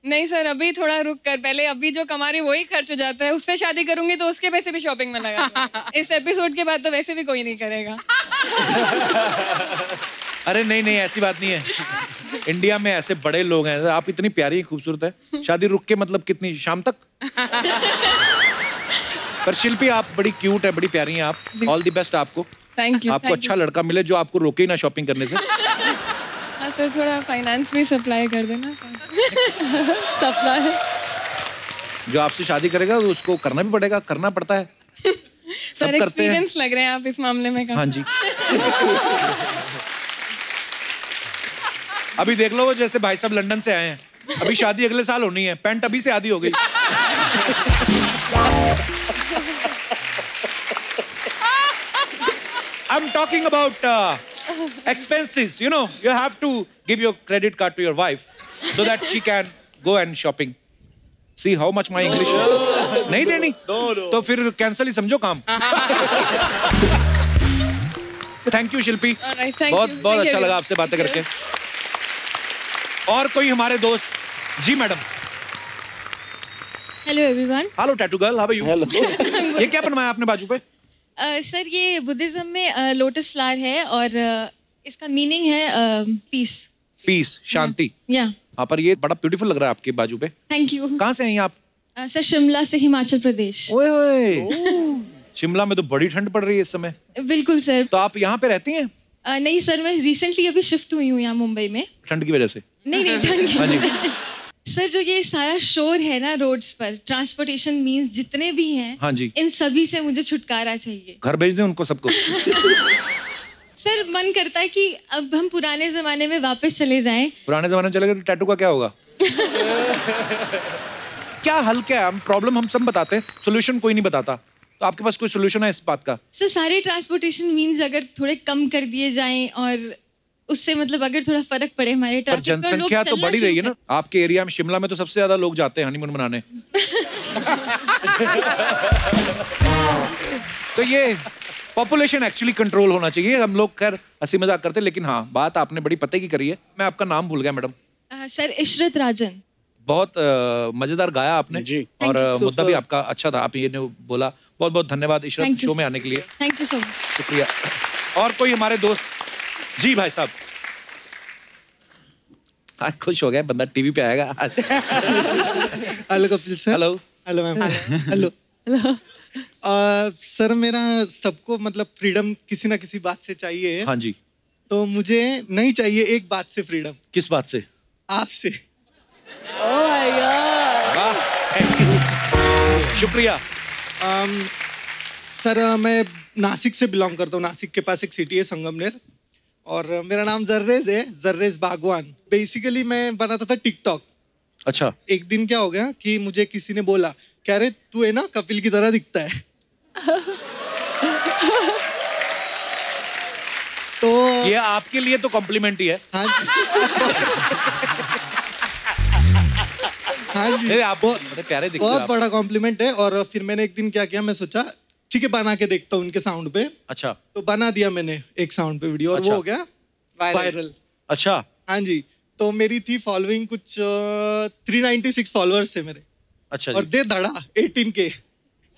नहीं सर, अभी थोड़ा रुक कर, पहले अभी जो कमा रही वही खर्च हो जाता है, उससे शादी करूंगी तो उसके पैसे भी शॉपिंग में लगा। इस एपिसोड के बाद तो वैसे भी कोई नहीं करेगा। अरे नहीं नहीं, ऐसी बात नहीं है। इंडिया में ऐसे बड़े लोग हैं, आप इतनी प्यारी खूबसूरत है, शादी रुक के मतलब कितनी, शाम तक? पर शिल्पी आप बड़ी क्यूट है, बड़ी प्यारी हैं आप। ऑल द बेस्ट आपको। Thank you. आपको अच्छा लड़का मिले जो आपको रोके ही ना शॉपिंग करने से। हाँ सर, थोड़ा फाइनेंस भी सप्लाई कर देना सर। सप्लाई जो आपसे शादी करेगा तो उसको करना भी पड़ेगा, करना पड़ता है। सर एक्सपीरियंस लग रहे हैं आप इस मामले में। हाँ जी। अभी देख लो, जैसे भाई साहब लंदन से आए हैं, अभी शादी अगले साल होनी है, पैंट अभी से आधी हो गई। I'm talking about expenses. You know, you have to give your credit card to your wife so that she can go and shopping. See how much my English is. नहीं देनी? तो फिर कैंसिल ही समझो काम। थैंक यू शिल्पी। बहुत बहुत अच्छा लगा आपसे बातें करके। और कोई हमारे दोस्त? जी madam. Hello everyone. Hello tattoo girl, how are you? Hello. ये क्या बनवाया आपने बाजू पे? सर ये बुद्धिज्म में लोटस फ्लावर है और इसका मीनिंग है पीस। पीस, शांति। या हाँ, पर ये बड़ा ब्यूटीफुल लग रहा है आपके बाजू पे। Thank you. कहाँ से हैं आप? सर शिमला से, हिमाचल प्रदेश। ओए ओए। शिमला में तो बड़ी ठंड पड़ रही है इस समय। बिल्कुल सर। तो आप यहाँ पे रहती हैं? नहीं सर, मैं रिसेंटली अभी शिफ्ट हुई हूँ यहाँ मुंबई में। ठंड की वजह से? नहीं ठंड की वजह से। सर जो ये सारा शोर है ना रोड्स पर, ट्रांसपोर्टेशन मींस जितने भी हैं, हाँ जी, इन सभी से मुझे छुटकारा चाहिए। घर भेज दें उनको सबको। सर मन करता है कि अब हम पुराने जमाने में वापस चले जाएं। पुराने जमाने में चले गए तो टैटू का क्या होगा? क्या हल क्या है? हम प्रॉब्लम हम सब बताते हैं, सोल्यूशन कोई नहीं बताता। तो आपके पास कोई सोल्यूशन है इस बात का? सर सारे ट्रांसपोर्टेशन मींस अगर थोड़े कम कर दिए जाएं और उससे मतलब अगर थोड़ा फर्क पड़े हमारे ट्रैफिक पर, जनसंख्या तो बढ़ी रही है ना आपके एरिया में। शिमला में तो सबसे ज्यादा लोग जाते हैं हनीमून मनाने। तो ये पॉपुलेशन एक्चुअली कंट्रोल होना चाहिए। हम लोग खैर हंसी मजाक करते, लेकिन हाँ बात आपने बड़ी पते की करी है। मैं आपका नाम भूल गया मैडम। सर इशरत राजन। बहुत मजेदार गाया आपने जी। और Thank you. मुद्दा भी आपका अच्छा था, आप ये ने बोला। बहुत बहुत धन्यवाद इशरत Thank you, शो में sir. आने के लिए, थैंक यू सो मच। शुक्रिया। और कोई हमारे दोस्त? जी भाई साहब। आज खुश हो गया बंदा, टीवी पे आएगा आज। Hello Kapil sir. Hello. Hello ma'am. Hello. Sir मेरा सबको मतलब फ्रीडम किसी ना किसी बात से चाहिए। हाँ जी। तो मुझे नहीं चाहिए एक बात से फ्रीडम। किस बात से? आपसे। Oh my God. शुक्रिया। सर मैं नासिक से बिलोंग करता हूँ। नासिक के पास एक सिटी है संगमनेर, और मेरा नाम जर्रेज है, जर्रेज बागवान। बेसिकली मैं बनाता था टिकटॉक। अच्छा। एक दिन क्या हो गया कि मुझे किसी ने बोला, कह रहे तू है ना कपिल की तरह दिखता है। तो ये आपके लिए तो कॉम्प्लीमेंट ही है। हाँ जी आप बड़े प्यारे दिखते हो बहुत आप। बड़ा कॉम्प्लीमेंट है। और फिर मैंने एक दिन क्या किया, मैं सोचा ठीक है बना के देखता हूँ उनके साउंड पे। अच्छा। तो बना दिया मैंने एक साउंड पे वीडियो, और अच्छा। वो हो गया वायरल। अच्छा। हाँ जी। तो मेरी थी फॉलोइंग कुछ 396 फॉलोअर्स है मेरे। अच्छा और दे धड़ा 18K।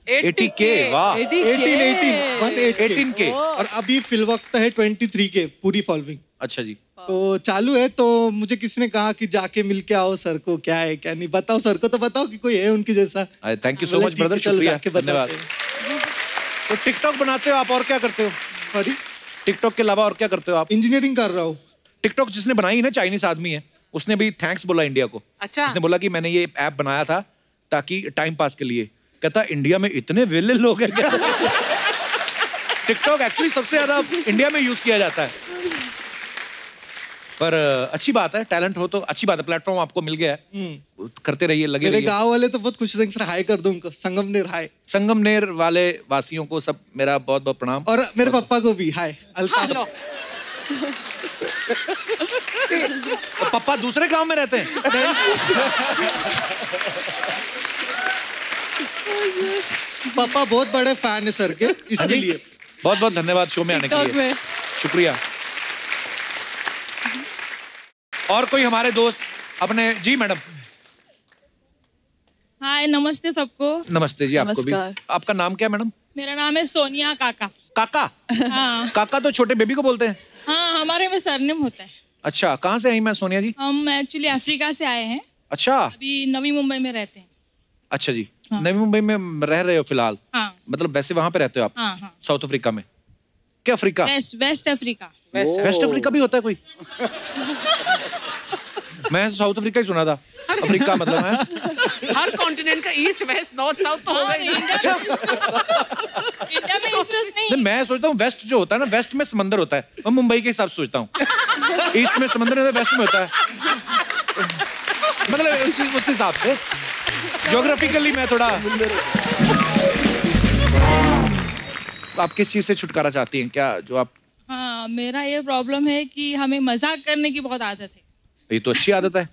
80K, वाह। 18K। और अभी फिल वक्त है 23K पूरी फॉलोइंग। अच्छा जी। तो चालू है। तो मुझे किसी ने कहा कि जाके मिल के आओ सर को, क्या है क्या नहीं, बताओ सर को, तो बताओ कि कोई है उनकी जैसा। Thank you so much brother, शुक्रिया, धन्यवाद। तो टिकटॉक बनाते हो आप, और क्या करते हो? सॉरी, टिकटॉक के अलावा और क्या करते हो आप? इंजीनियरिंग कर रहा हूँ। टिकटॉक जिसने बनाई ना, चाइनीज आदमी है, उसने भी थैंक्स बोला इंडिया को। अच्छा। उसने बोला कि मैंने ये ऐप बनाया था ताकि टाइम पास के लिए। कहता इंडिया में इतने वेले लोग हैं क्या? टिकटॉक एक्चुअली सबसे ज्यादा इंडिया में यूज किया जाता है। पर अच्छी बात है, टैलेंट हो तो अच्छी बात है, प्लेटफॉर्म आपको मिल गया है, करते रहिए, लगे मेरे रहिए। गांव वाले तो बहुत खुश हैं सर, हाय कर दो उनको, संगमनेर हाय। संगमनेर वाले वासियों को सब मेरा बहुत बहुत प्रणाम, और मेरे पापा को भी हाय। अल्ताफ। तो पापा दूसरे गांव में रहते हैं? पापा बहुत बड़े फैन है सर के, इसके लिए बहुत बहुत धन्यवाद शो में आने के लिए, शुक्रिया। और कोई हमारे दोस्त अपने? जी मैडम। हाय, नमस्ते सबको। नमस्ते जी, आपको भी। आपका नाम क्या है मैडम? मेरा नाम है सोनिया काका। काका? हाँ। काका तो छोटे बेबी को बोलते हैं। हाँ, हमारे में सरनेम होता है। अच्छा, कहाँ से आई मैं सोनिया जी? हम एक्चुअली अफ्रीका से आए हैं। अच्छा। अभी नवी मुंबई में रहते हैं। अच्छा जी। हाँ। नवी मुंबई में रह रहे हो फिलहाल? हाँ। मतलब वैसे वहां पे रहते हो आप? हाँ हाँ। साउथ अफ्रीका में? क्या Africa? West Africa. West Africa भी होता है कोई? मैं साउथ अफ्रीका ही सुना था, अफ्रीका मतलब है हर कॉन्टिनेंट का ईस्ट वेस्ट नॉर्थ साउथ तो होगा ही। इंडिया में ईस्ट वेस्ट नहीं। मैं सोचता हूँ वेस्ट जो होता है ना, वेस्ट में समंदर होता है, मैं मुंबई के हिसाब से सोचता हूँ। ईस्ट में समंदर होता है, वेस्ट में होता है, मतलब उस हिसाब से ज्योग्राफिकली मैं थोड़ा। आप किस चीज से छुटकारा चाहती हैं? क्या जो आप? हाँ, मेरा ये प्रॉब्लम है कि हमें मजाक करने की बहुत आदत है। ये तो अच्छी आदत है।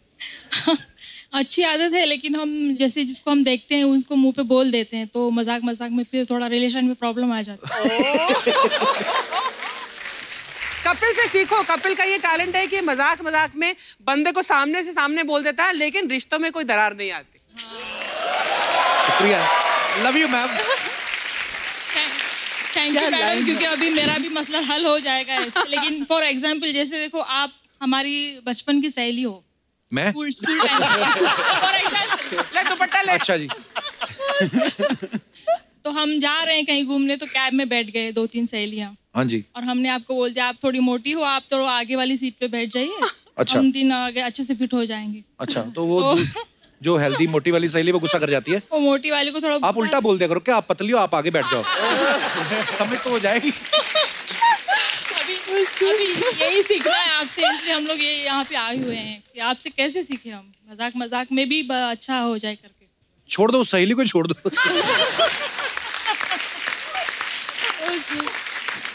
अच्छी आदत है, लेकिन हम जैसे जिसको हम देखते हैं उसको मुंह पे बोल देते हैं, तो मजाक मजाक में फिर थोड़ा रिलेशन में प्रॉब्लम आ जाती है। कपिल से सीखो, कपिल का ये टैलेंट है कि मजाक मजाक में बंदे को सामने से सामने बोल देता है, लेकिन रिश्तों में कोई दरार नहीं आती। शुक्रिया, love you ma'am. Thank you madam, क्योंकि अभी मेरा भी मसला हल हो जाएगा ऐसे। लेकिन फॉर एग्जांपल जैसे देखो, आप हमारी बचपन की सहेली हो। मैं? School time for example. ले दुपट्टा ले। अच्छा जी। तो हम जा रहे हैं कहीं घूमने, तो कैब में बैठ गए 2-3 सहेलियां। हाँ जी। और हमने आपको बोल दिया आप थोड़ी मोटी हो, आप थोड़ा आगे वाली सीट पे बैठ जाइए। अच्छा। हम 3 आगे अच्छे से फिट हो जाएंगे। अच्छा, तो वो जो हेल्दी मोटी वाली सहेली वो गुस्सा कर जाती है? वो मोटी वाली को थोड़ा आप उल्टा बोल दिया करो, क्या आप पतली हो, आप आगे बैठ जाओ। समझ तो हो जाएगी। अभी यही सीखना है आपसे, इसलिए हम लोग ये यहाँ पे आए हुए हैं कि आपसे कैसे सीखे हम मजाक मजाक में भी अच्छा हो जाए करके। छोड़ दो सहेली को, छोड़ दो।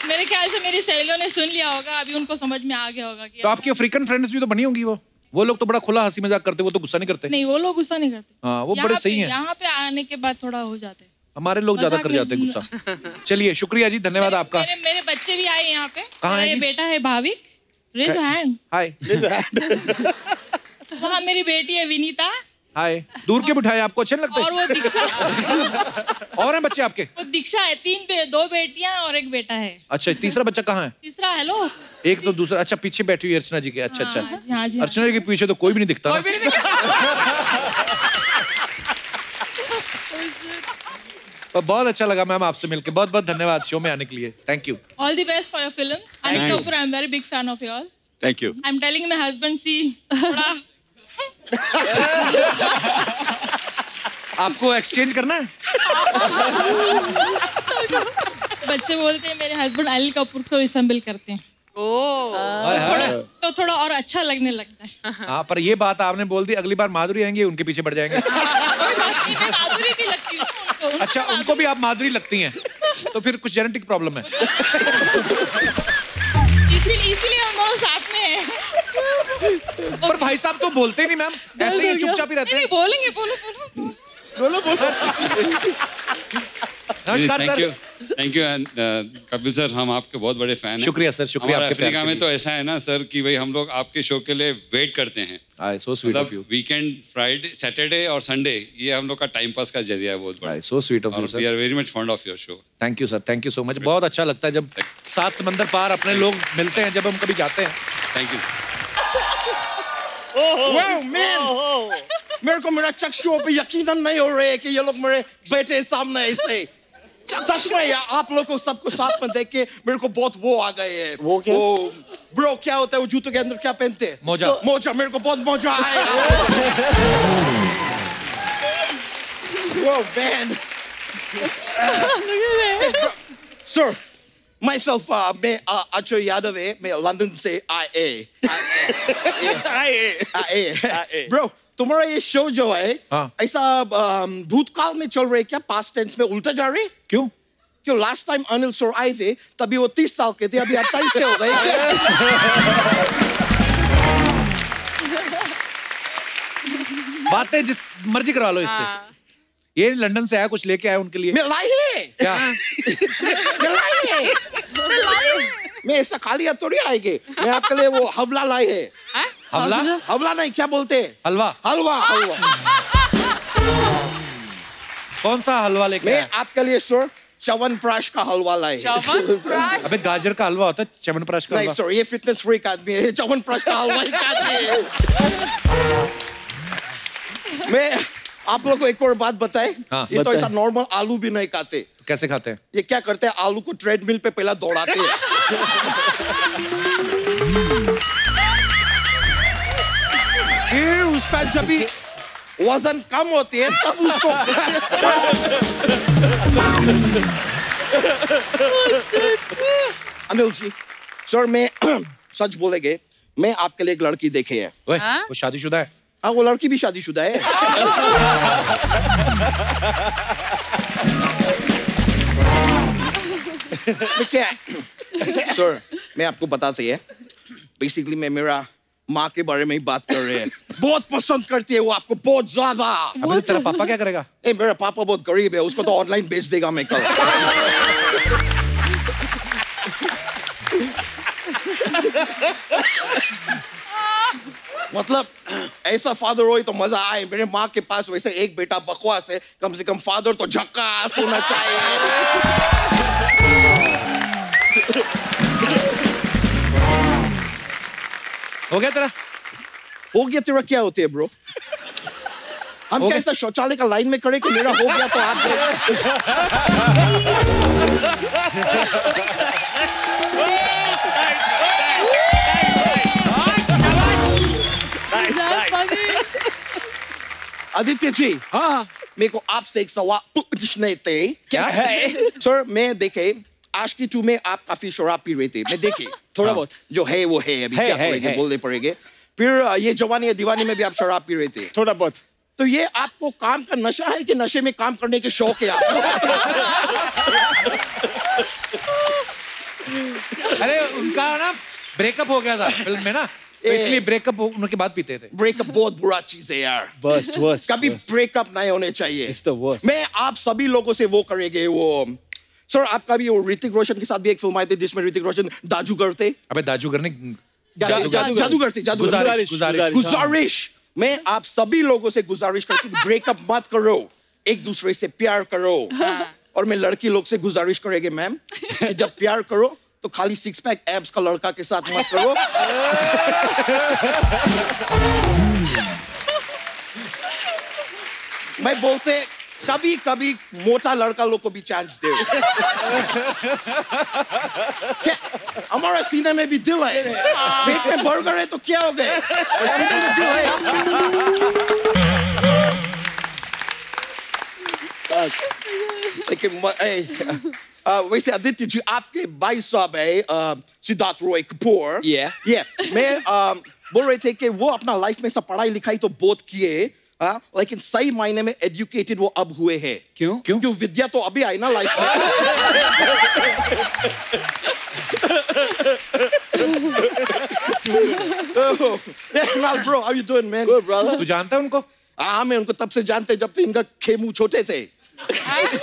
मेरे ख्याल से मेरी सहेलियों ने सुन लिया होगा, अभी उनको समझ में आ गया होगा कि तो आपकी अफ्रीकन फ्रेंड्स भी तो बनी होंगी, वो लोग तो बड़ा खुला हंसी मजाक करते, वो तो गुस्सा नहीं करते? नहीं, वो लोग गुस्सा नहीं करते। हाँ, वो बड़े सही हैं। यहाँ पे आने के बाद थोड़ा हो जाते हैं। हमारे लोग ज्यादा कर जाते हैं गुस्सा। चलिए, शुक्रिया जी, धन्यवाद आपका। मेरे बच्चे भी आए यहाँ पे। कहाँ है? मेरा बेटा है भाविक, रेज हैंड। हाय। वहाँ मेरी बेटी है विनीता, हाय। दूर के बिठाए, आपको अच्छे नहीं लगते? और वो दीक्षा और हैं बच्चे आपके? वो दीक्षा है, 2 बेटियां और 1 बेटा है। अच्छा, तीसरा बच्चा कहाँ है? तीसरा हेलो एक तो दूसरा, अच्छा पीछे बैठी हुई अर्चना जी के। अच्छा अच्छा, हाँ जी। अर्चना जी के पीछे तो कोई भी नहीं दिखता। तो बहुत अच्छा लगा मैम आपसे मिलके, बहुत बहुत धन्यवाद शो में आने के लिए। Thank you. All the best for your film. Anil Kapoor, I am very big fan of yours. Thank you. I am telling my husband सी थोड़ा आपको एक्सचेंज करना है? बच्चे बोलते हैं मेरे हस्बैंड अनिल कपूर को रिसेंबल करते हैं। तो थोड़ा और अच्छा लगने लगता है। हाँ, पर ये बात आपने बोल दी, अगली बार माधुरी आएंगे उनके पीछे पड़ जाएंगे। माधुरी भी लगती है उनको। अच्छा, उनको भी आप माधुरी लगती हैं, तो फिर कुछ जेनेटिक प्रॉब्लम है। इसीलिए हम दोनों साथ में हैं। पर भाई साहब तो बोलते नहीं मैम, ऐसे ही चुपचाप ही रहते हैं। बोलेंगे, बोलो। नमस्कार sir. Thank you Kapil sir, हम आपके बहुत बड़े फैन हैं। शुक्रिया सर, शुक्रिया आपके प्यार अफ्रीका के में लिए। तो ऐसा है ना सर कि भाई हम लोग आपके शो के लिए वेट करते हैं। सो sweet of you. Weekend, Friday, Saturday और संडे, ये हम लोग का टाइम पास का जरिया है बहुत बड़ा। So sweet of you sir. We are very much fond of your show. Thank you sir, thank you so much. बहुत अच्छा लगता है जब 7 समंदर पार अपने लोग मिलते हैं, जब हम कभी जाते हैं। Thank you. Wow, man! मेरे को मेरा चक्षुओं पे यकीन नहीं हो रहा है कि ये लोग मेरे बेटे सामने ऐसे। सच में यार, आप लोग को सबको साथ में देख के मेरे को बहुत वो आ गए हैं। वो क्या? ब्रो, क्या होता है वो जूतों के अंदर क्या पहनते हैं? मोजा। मोजा, मेरे को बहुत मोजा आया। Wow, man! Sir, myself, मैं अजय यादव है, मैं लंदन से आए। Bro, तुम्हारा ये शो जो है, ऐसा भूतकाल में चल रहा है क्या? पास्ट टेंस में उल्टा जा रहे? क्यों? क्यों लास्ट टाइम अनिल सर आए थे तभी वो 30 साल के थे, अभी 28 के हो गए। बातें जिस मर्जी करवा लो इससे। ये लंदन से आया, कुछ लेके आया उनके लिए। मैं लाई है क्या? मैं लाई है। मैं ऐसा खाली हाथ थोड़ी आएंगे। मैं आपके लिए वो हवला लाई है। हवला? हवला नहीं, क्या बोलते हैं? हलवा। हलवा, हलवा। कौन सा हलवा लेके आया? मैं आपके लिए सर च्यवनप्राश का हलवा लाए। च्यवनप्राश? अबे गाजर का हलवा होता है, च्यवनप्राश का नहीं हलवा। सर, ये फिटनेस फ्रीक आदमी है, च्यवनप्राश का हलवा ही खाते हैं। मैं आप लोगों को एक और बात बताए। हाँ, ये तो ऐसा नॉर्मल आलू भी नहीं खाते। तो कैसे खाते हैं? ये क्या करते हैं, आलू को ट्रेडमिल पे पहला दौड़ाते हैं। फिर उसका जब भी वजन कम होती है तब उसको अनिल जी, सर मैं सच बोलेंगे, मैं आपके लिए एक लड़की देखे है। वो शादीशुदा है? हाँ, वो लड़की भी शादीशुदा है। क्या सर, मैं आपको बताते हैं, बेसिकली मैं मेरा माँ के बारे में ही बात कर रहे हैं। बहुत पसंद करती है वो आपको, बहुत ज्यादा। अबे तेरा पापा क्या करेगा? मेरा पापा बहुत गरीब है, उसको तो ऑनलाइन बेच देगा मैं कल। मतलब ऐसा फादर हो तो मजा आए। मेरे माँ के पास वैसे एक बेटा बकवास है, कम से कम फादर तो झक्कास होना चाहिए। हो गया तेरा? हो गया तेरा क्या होती है ब्रो? हम कैसा शौचालय का लाइन में खड़े कि मेरा हो गया तो आप आदित्य जी, हाँ, मेरे को आपसे एक सवाल पूछने थे। क्या है? सर मैं देखे आशिकी 2 में आप काफी शराब पी रहे थे, मैं देखे थोड़ा बहुत जो है वो है, अभी क्या करेंगे, बोलने पड़ेंगे। फिर ये जवानी है दीवानी में भी आप शराब पी रहे थे थोड़ा बहुत। तो ये आपको काम का नशा है कि नशे में काम करने के शौक है आपको? अरे उनका ना ब्रेकअप हो गया था फिल्म में ना, तो इसलिए ब्रेकअप उनके बाद पीते थे। ब्रेकअप बहुत बुरा चीज है यार। वर्स्ट कभी ब्रेकअप नहीं होने चाहिए। It's the worst. मैं आप सभी लोगों से वो करेंगे वो। सर आपका भी वो ऋतिक रोशन के साथ भी एक फिल्म आई थी जिसमें ऋतिक रोशन जादूगर थे। अबे जादूगर नहीं, जादूगर थे, गुजारिश। गुजारिश। मैं आप सभी लोगों से गुजारिश करती हूँ ब्रेकअप मत करो, एक दूसरे से प्यार करो। और मैं लड़की लोग से गुजारिश करेंगे मैम कि जब प्यार करो तो खाली 6 पैक एब्स का लड़का के साथ मत करो। मैं बोलते कभी कभी मोटा लड़का लोग को भी चांस दे। हमारा सीने में भी दिल है, पेट में बर्गर है तो क्या हो गए, सीने में दिल है। लेकिन वैसे आदित्य जी आपके भाई साहब है सिद्धार्थ रॉय कपूर। मैं बोल रहे थे कि वो अपना लाइफ में सब पढ़ाई लिखाई तो बहुत किए, लेकिन सही मायने में एजुकेटेड वो अब हुए हैं। क्यों? क्यों विद्या तो अभी आई ना लाइफ में। Bro, how you doing, man? Good, brother. तू जानता है उनको? हाँ, मैं उनको तब से जानते जब से इनका खेमू छोटे थे।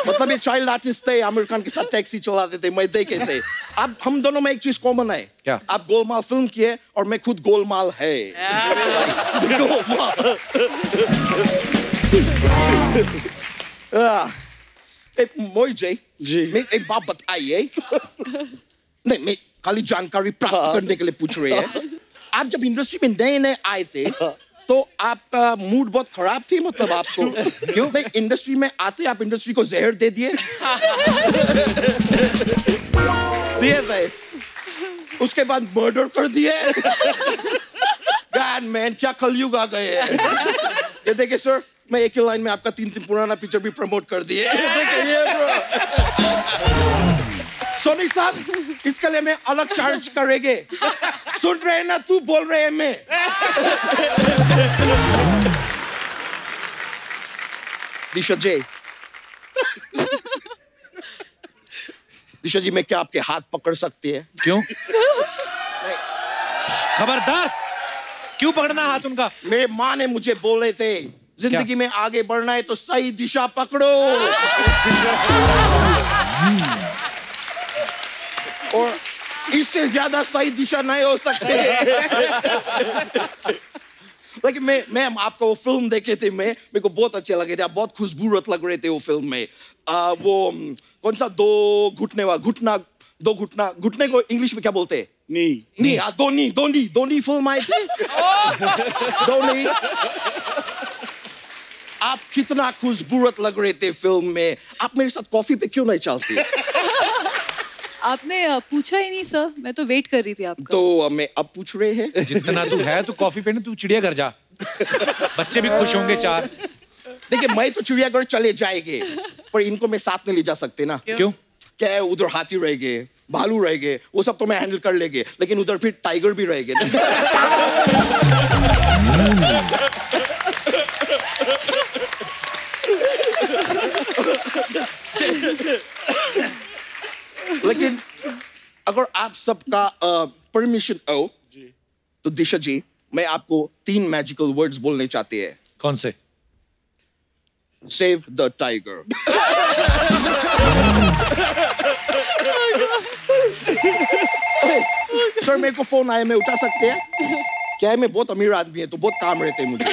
मतलब ये चाइल्ड आर्टिस्ट थे, आमिर खान के साथ टैक्सी चलाते थे, मैं देखे थे। अब हम दोनों में एक चीज कॉमन है। क्या? आप गोलमाल फिल्म किए और मैं खुद गोलमाल है। मोइजे जी, मैं एक बात बताइए। नहीं, मैं खाली जानकारी प्राप्त करने के लिए पूछ रहे हैं। आप जब इंडस्ट्री में नए नए आए थे तो आपका मूड बहुत खराब थी, मतलब आपको क्यों? भाई इंडस्ट्री में आते आप इंडस्ट्री को जहर दे दिए। दिए थे, उसके बाद मर्डर कर दिए। God man, क्या कलयुग आ गए हैं। ये देखिए सर, मैं एक ही लाइन में आपका 3 पुराना पिक्चर भी प्रमोट कर दिए। देखिए ये ब्रो। सोनी साहब, इसके लिए मैं अलग चार्ज करेंगे। सुन रहे हैं ना, तू बोल रहे हैं मैं। दिशा जी, दिशा जी, मैं क्या आपके हाथ पकड़ सकती है? क्यों? खबरदार, क्यों पकड़ना हाथ उनका? मेरे माँ ने मुझे बोले थे जिंदगी में आगे बढ़ना है तो सही दिशा पकड़ो। और इससे ज्यादा सही दिशा नहीं हो सकते। लेकिन मैं आपको वो फिल्म देखे थे, मेरे को बहुत अच्छे लगे थे। आप बहुत खुशबूरत लग रहे थे वो फिल्म में। वो कौन सा दो घुटने को इंग्लिश में क्या बोलते हैं? नी। दोनी फिल्म आई थी। दोनी। आप कितना खुशबूरत लग रहे थे फिल्म में। आप मेरे साथ कॉफी पे क्यों नहीं चलती? आपने पूछा ही नहीं सर, मैं तो वेट कर रही थी आपका। तो मैं अब पूछ रहे हैं। जितना तू है तू कॉफी पे ना, तू चिड़ियाघर जा, बच्चे भी खुश होंगे 4। देखिए मैं तो चिड़ियाघर चले जाएंगे, पर इनको मैं साथ में ले जा सकते ना। क्यों? क्या है, उधर हाथी रहेंगे, भालू रहेंगे, वो सब तो मैं हैंडल कर लेंगे, लेकिन उधर फिर टाइगर भी रहेंगे। लेकिन अगर आप सबका परमिशन हो तो दिशा जी, मैं आपको 3 मैजिकल वर्ड्स बोलने चाहते हैं। कौन से? Save the tiger. सर मेरे को फोन आया, मैं उठा सकते हैं? क्या है, मैं बहुत अमीर आदमी है तो बहुत काम रहते हैं मुझे।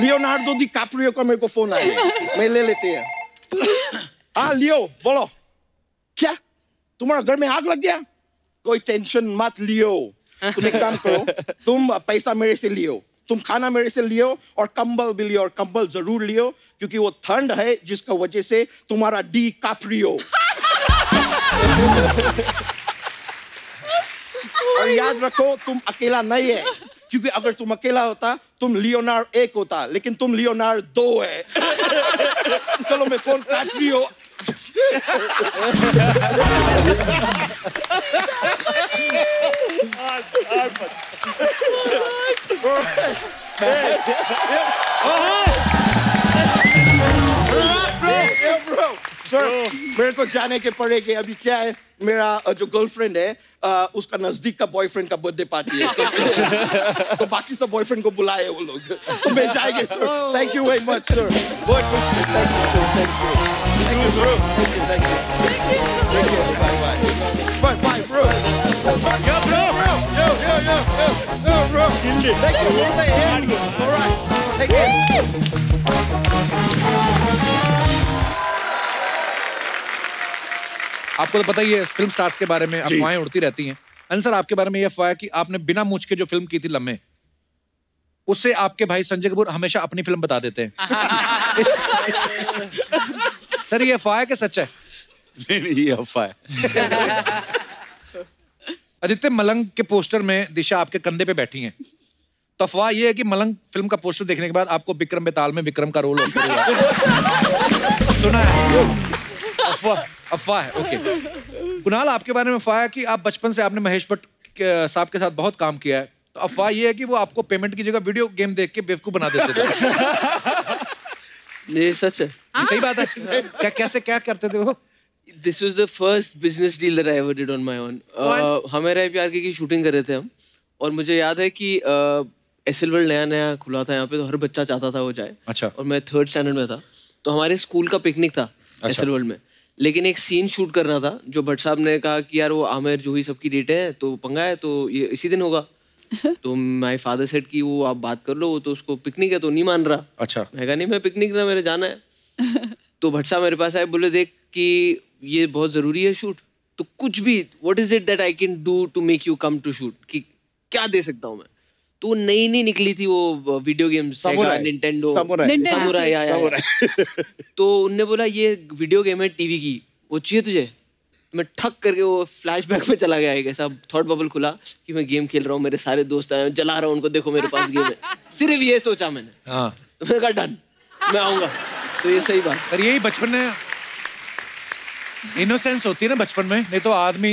लियोनार्डो डी कैप्रियो का मेरे को फोन आया, मैं ले लेते हैं। हाँ लियो, बोलो। क्या तुम्हारा घर में आग लग गया? कोई टेंशन मत लियो, तुम एक काम करो, तुम पैसा मेरे से लियो, तुम खाना मेरे से लियो और कंबल भी लियो, और कंबल जरूर लियो क्योंकि वो ठंड है जिसका वजह से तुम्हारा डी कैप्रियो। और याद रखो तुम अकेला नहीं है, क्योंकि अगर तुम अकेला होता तुम लियोनार्ड 1 होता, लेकिन तुम लियोनार्ड 2 है। चलो मैं फोन काट रही हूँ। सर मेरे को जाने के पड़ेगी, अभी क्या है, मेरा जो गर्लफ्रेंड है उसका नजदीक का बॉयफ्रेंड का बर्थडे पार्टी है। तो बाकी सब बॉयफ्रेंड को बुलाए वो लोग, तो मैं जाएंगे sir. Thank you very much sir, बहुत खुश। Thank you sir, thank you, thank you, thank you, bye bye. Bye, bro. Yo, bro. Bro. Thank you. All right. Take it. आपको तो पता ही है फिल्म स्टार्स के बारे में अफवाहें उड़ती रहती हैं। अनिल सर, आपके बारे में ये अफवाह है कि आपने बिना मूंछ के जो फिल्म की थी लम्हे, उससे आपके भाई संजय कपूर हमेशा अपनी फिल्म बता देते हैं। सर ये अफवाह है कि सच है? नहीं, ये अफवाह है। आदित्य, मलंग के पोस्टर में दिशा आपके कंधे पे बैठी हैं, तो अफवाह ये है कि मलंग फिल्म का पोस्टर देखने के बाद आपको विक्रम बेताल में विक्रम का रोल होता है। सुना है? अफवाह है। ओके कुणाल, आपके बारे में अफवाह है कि आप बचपन से आपने महेश भट्ट साहब के साथ बहुत काम किया है, तो अफवाह ये है कि वो आपको पेमेंट की जगह वीडियो गेम देख के बेवकूफ बना देते थे। ये सच है। सही बात है। क्या करते थे वो? This was the first business deal that I ever did on my own. हमारे प्यार की शूटिंग कर रहे थे हम, और मुझे याद है कि एसएल वर्ल्ड नया खुला था यहाँ पे, तो हर बच्चा चाहता था वो जाए। अच्छा। और मैं 3rd स्टैंडर्ड में था, तो हमारे स्कूल का पिकनिक था एसएल वर्ल्ड में, लेकिन एक सीन शूट करना था जो भट्ट साहब ने कहा कि यार वो आमिर जूही सबकी डेट है, तो पंगा है, तो ये इसी दिन होगा। तो माय फादर सेड कि वो आप बात कर लो, वो तो उसको पिकनिक है तो नहीं मान रहा। अच्छा। मैं कहा नहीं, मैं पिकनिक ना, मेरे जाना है। तो भट्ट साहब मेरे पास आए, बोले देख कि ये बहुत जरूरी है शूट, तो कुछ भी what is it that I can do to make you come to shoot, कि क्या दे सकता हूँ मैं। तो नई निकली थी वो वीडियो गेम, निंटेंडो समुराई। तो उनने बोला ये वीडियो गेम है टीवी की, वो चाहिए तुझे? मैं ठक करके वो फ्लैशबैक में चला गया, एक ऐसा थॉट बबल खुला कि मैं गेम खेल रहा हूँ, मेरे सारे दोस्त आए, जला रहा हूँ उनको, देखो मेरे पास गेम है। सिर्फ ये सोचा मैंने। तो मैंने कहा डन, मैं आऊंगा। तो ये सही बात। पर यही बचपन में इनोसेंस होती है ना बचपन में, नहीं तो आदमी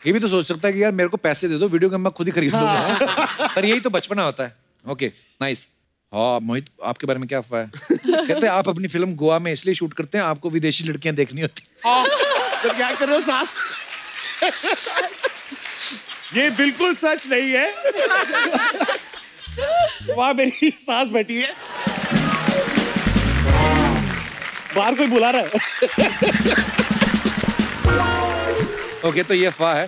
ये भी तो सोच सकता है कि यार मेरे को पैसे दे दो, वीडियो गेम मैं खुद ही खरीद लूंगा। पर यही तो बचपना होता है। Okay nice. हाँ मोहित, आपके बारे में क्या अफवाह है? कहते हैं आप अपनी फिल्म गोवा में इसलिए शूट करते हैं, आपको विदेशी लड़कियां देखनी होती। तो क्या कर रहे हो सास? ये बिल्कुल सच नहीं है। वहां मेरी सास बैठी है, बाहर कोई बुला रहा है। ओके तो ये अफवाह है।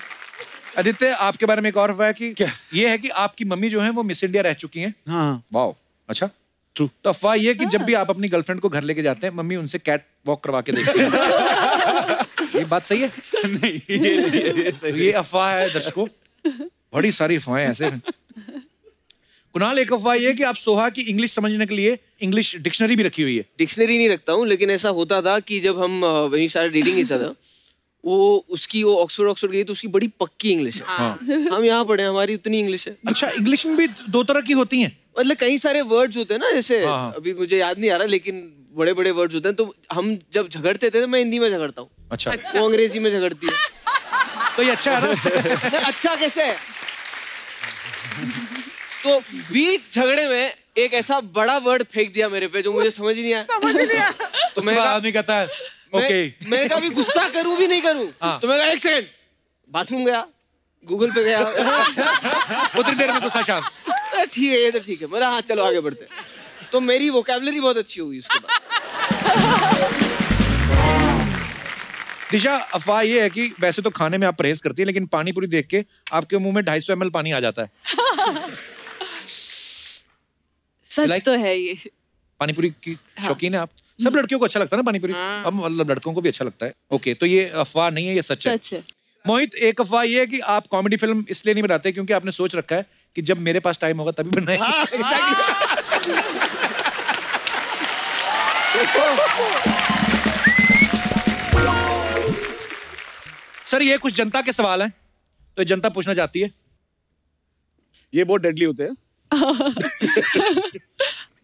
आदित्य, आपके बारे में एक और अफवाह है कि ये है कि आपकी मम्मी जो है वो मिस इंडिया रह चुकी हैं। हाँ। वाओ, अच्छा ट्रू। तो अफवाह ये है कि जब भी आप अपनी गर्लफ्रेंड को घर लेके जाते हैं, मम्मी उनसे कैट वॉक करवा के देखती है। ये बात सही है? नहीं, ये अफवाह है दर्शकों, बड़ी सारी अफवाहें ऐसे हैं। कुणाल, एक अफवाह ये है कि आप सोहा की इंग्लिश समझने के लिए इंग्लिश डिक्शनरी भी रखी हुई है। डिक्शनरी नहीं रखता हूँ, लेकिन ऐसा होता था कि जब हम वहीं सारे रीडिंग इच्छा था, वो ऑक्सफोर्ड गई तो उसकी बड़ी पक्की इंग्लिश है। हाँ। हम यहाँ पढ़े, हमारी उतनी इंग्लिश है। अच्छा, इंग्लिश में भी 2 तरह की होती हैं? मतलब कई सारे वर्ड्स होते हैं ना, जैसे हाँ। अभी मुझे याद नहीं आ रहा, लेकिन बड़े वर्ड्स होते हैं। तो हम जब झगड़ते थे तो मैं हिंदी में झगड़ता हूँ, अच्छा। वो अंग्रेजी में झगड़ती है। तो ये अच्छा है ना? अच्छा कैसे है? तो बीच झगड़े में एक ऐसा बड़ा वर्ड फेंक दिया मेरे पे जो मुझे समझ ही नहीं आया। तो मैं आदमी कहता है ओके, मैं कभी गुस्सा करूं भी नहीं करूं। तो मैं कहा 1 सेकंड, बाथरूम गया, गूगल पे गया, उतनी देर में गुस्सा शांत। ठीक है, ये तो ठीक है। मेरा हाँ चलो आगे बढ़ते। तो मेरी वोकैबुलरी बहुत अच्छी होगी उसके बाद। दिशा, अफवाह ये है कि वैसे तो खाने में आप परहेज करती है, लेकिन पानी पूरी देख के आपके मुंह में 250 ml पानी आ जाता है। सच तो है ये। पानी पूरी की शौकीन है आप? सब लड़कियों को अच्छा लगता है ना पानी पूरी, अब मतलब लड़कों को भी अच्छा लगता है। ओके, तो ये अफवाह नहीं है, ये सच है। मोहित, एक अफवाह ये है कि आप कॉमेडी फिल्म इसलिए नहीं बनाते क्योंकि आपने सोच रखा है कि जब मेरे पास टाइम होगा तभी बनाएंगे। सर, ये कुछ जनता के सवाल हैं, तो जनता पूछना चाहती है। ये बहुत डेडली होते हैं।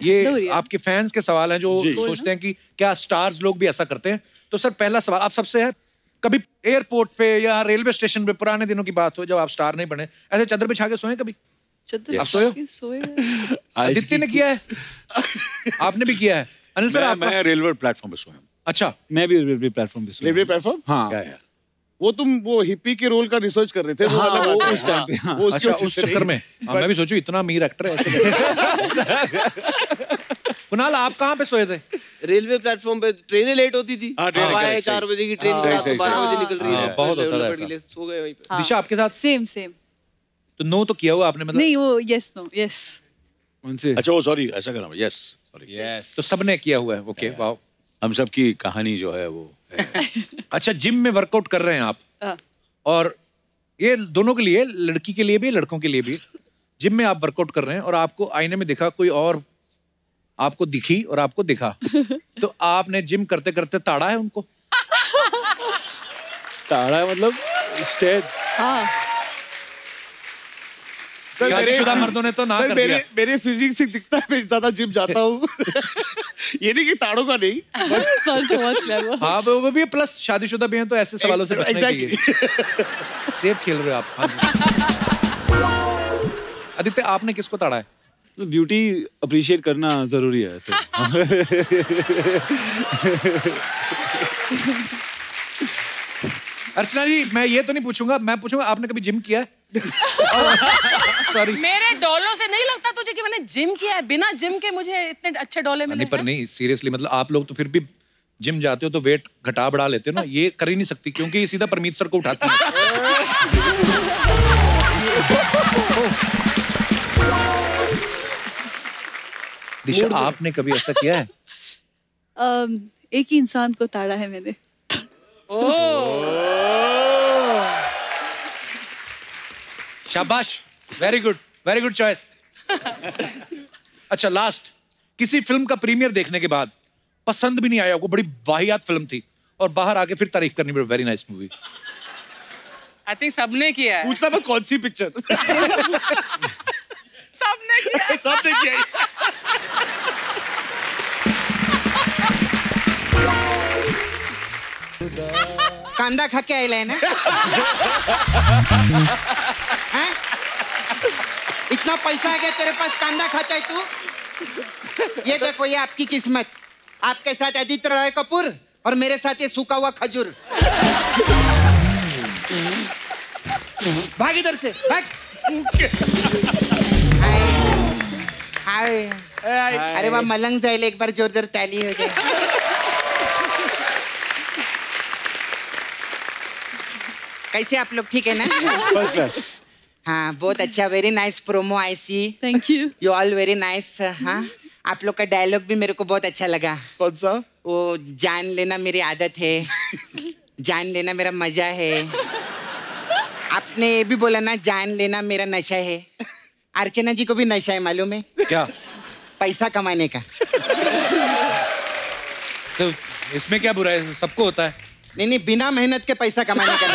ये आपके फैंस के सवाल हैं जो सोचते हैं कि क्या स्टार्स लोग भी ऐसा करते हैं। तो सर, पहला सवाल आप सबसे है, कभी एयरपोर्ट पे या रेलवे स्टेशन पे पुराने दिनों की बात हो जब आप स्टार नहीं बने, ऐसे चादर बिछा के सोए कभी? आप सोए? आदित्य ने किया है, आपने भी किया है। अनिल सर, मैं रेलवे प्लेटफॉर्म पे सोया। अच्छा, मैं भी रेलवे प्लेटफॉर्म पे सोया। Railway platform? हाँ। वो तुम वो हिप्पी के रोल का रिसर्च कर रहे थे? हाँ, वो उस टाइम पे। हाँ, अच्छा, उस चक्कर में मैं भी सोचूं इतना अमीर एक्टर है ऐसे। कुणाल आप कहाँ पे सोए थे? रेलवे प्लेटफॉर्म पे ट्रेनें लेट होती थी। 4 बजे की ट्रेन 12 बजे निकल रही है, बहुत होता था। सो गए वहीं पे। दिशा आपके साथ? सेम तो नो तो किया हुआ आपने मतलब? नहीं, वो यस नो यस। अच्छा वो सॉरी ऐसा करना, यस सॉरी यस। तो सबने किया हुआ है, ओके वाओ। हम सब की कहानी जो है वो अच्छा जिम में वर्कआउट कर रहे हैं आप, और ये दोनों के लिए, लड़की के लिए भी लड़कों के लिए भी, जिम में आप वर्कआउट कर रहे हैं और आपको आईने में दिखा कोई और, आपको दिखी और आपको दिखा, तो आपने जिम करते करते ताड़ा है उनको? ताड़ा है मतलब स्टेट? हाँ सर मर्दों ने तो ना कर दिया। मेरे फिजिक्स से दिखता है मैं ज्यादा जिम जाता हूँ। ये नहीं कि ताड़ों का नहीं। हाँ वो भी प्लस शादीशुदा भी हैं तो ऐसे सवालों से बचना चाहिए। सेफ खेल रहे हो आप। आदित्य आपने किसको ताड़ा है? ब्यूटी अप्रिशिएट करना जरूरी है तो। अर्चना जी मैं ये तो नहीं पूछूंगा, मैं पूछूंगा आपने कभी जिम किया है? सॉरी मेरे डोलों से नहीं लगता तुझे कि मैंने जिम किया है। बिना जिम के मुझे इतने अच्छे डोले मिले। नहीं पर नहीं सीरियसली, मतलब आप लोग तो फिर भी जिम जाते हो तो वेट घटा बढ़ा लेते हो ना, ये कर ही नहीं सकती क्योंकि ये सीधा परमीत सर को उठाती है। दिशा आपने कभी ऐसा किया है? एक ही इंसान को ताड़ा है मैंने। शाबाश, वेरी गुड चॉइस। अच्छा लास्ट, किसी फिल्म का प्रीमियर देखने के बाद पसंद भी नहीं आया आपको, बड़ी वाहियात फिल्म थी, और बाहर आके फिर तारीफ करनी पड़ी, very nice movie. I think सबने किया है। पूछना मैं कौन सी पिक्चर? सबने किया है। सबने किया है। कांदा खा के आए ना? हैं? इतना पैसा आ गया तेरे पास, कांदा खाता है तू? ये देखो ये आपकी किस्मत, आपके साथ आदित्य रॉय कपूर और मेरे साथ ये सूखा हुआ खजूर। भाग इधर से, भाग। हाय अरे वाह, मलंग जाइल, एक बार जोरदार ताली हो जाए। कैसे आप लोग, ठीक है ना? First class. हाँ बहुत अच्छा, very nice promo I see. Thank you. You all very nice. हाँ आप लोग का डायलॉग भी मेरे को बहुत अच्छा लगा। कौन सा? वो जान लेना मेरी आदत है, जान लेना मेरा मजा है। आपने ये भी बोला ना, जान लेना मेरा नशा है। अर्चना जी को भी नशा है मालूम है क्या? पैसा कमाने का। तो इसमें क्या बुरा है, सबको होता है। नहीं बिना मेहनत के पैसा कमाने का।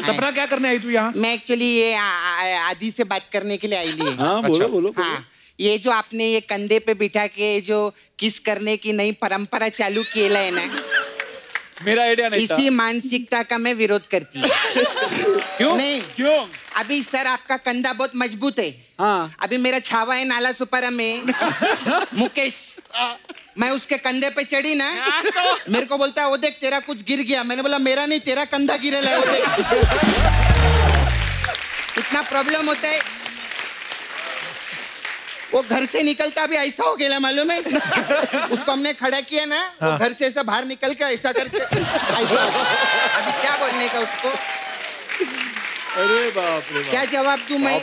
सपना क्या करने आई तू यहाँ? मैं एक्चुअली ये आदि से बात करने के लिए आई ली। हाँ बोलो बोलो। हाँ ये जो आपने ये कंधे पे बिठा के जो किस करने की नई परंपरा चालू किया है ना, मेरा आइडिया नहीं था। इसी मानसिकता का मैं विरोध करती हूँ। क्यों? नहीं क्यों? अभी सर आपका कंधा बहुत मजबूत है। हाँ। अभी मेरा छावा है नाला सुपारा में मुकेश, मैं उसके कंधे पे चढ़ी ना, मेरे को बोलता है वो देख तेरा कुछ गिर गया। मैंने बोला मेरा नहीं, तेरा कंधा गिरल है, वो देख। इतना प्रॉब्लम होता है। वो घर से निकलता भी ऐसा हो गया मालूम है। उसको हमने खड़ा किया ना, वो घर से ऐसा बाहर निकल के ऐसा करके ऐसा। अभी क्या बोलने का उसको? अरे बाप रे। क्या जवाब दूं मैं?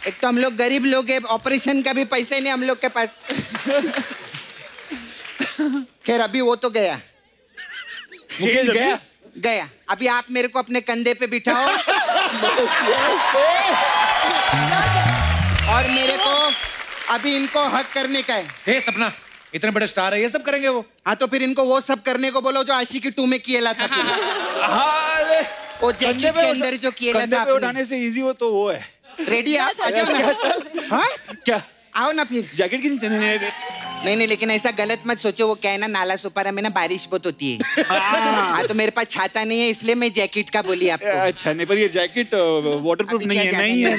एक तो हम लोग गरीब लोग हैं, ऑपरेशन का भी पैसे नहीं हम लोग के पास। खैर अभी वो तो गया, मुकेश गया। अभी आप मेरे को अपने कंधे पे बिठाओ और मेरे को अभी इनको हक करने का है। हे सपना, इतने बड़े स्टार है, ये सब करेंगे वो? हाँ तो फिर इनको वो सब करने को बोलो जो आशिकी 2 में किया था। वो जैकेट के अंदर जो किया था। उठाने से इजी हो तो वो है। रेडी आप आ जाओ ना। हाँ क्या? आओ ना फिर। जैकेट की नीचे नहीं लेकिन ऐसा गलत मत सोचो। वो क्या है ना, नाला सुपारा में ना बारिश बहुत होती है। हाँ तो मेरे पास छाता नहीं है, इसलिए मैं जैकेट का बोली आपको। अच्छा नहीं, पर ये जैकेट वाटरप्रूफ नहीं है। नहीं है।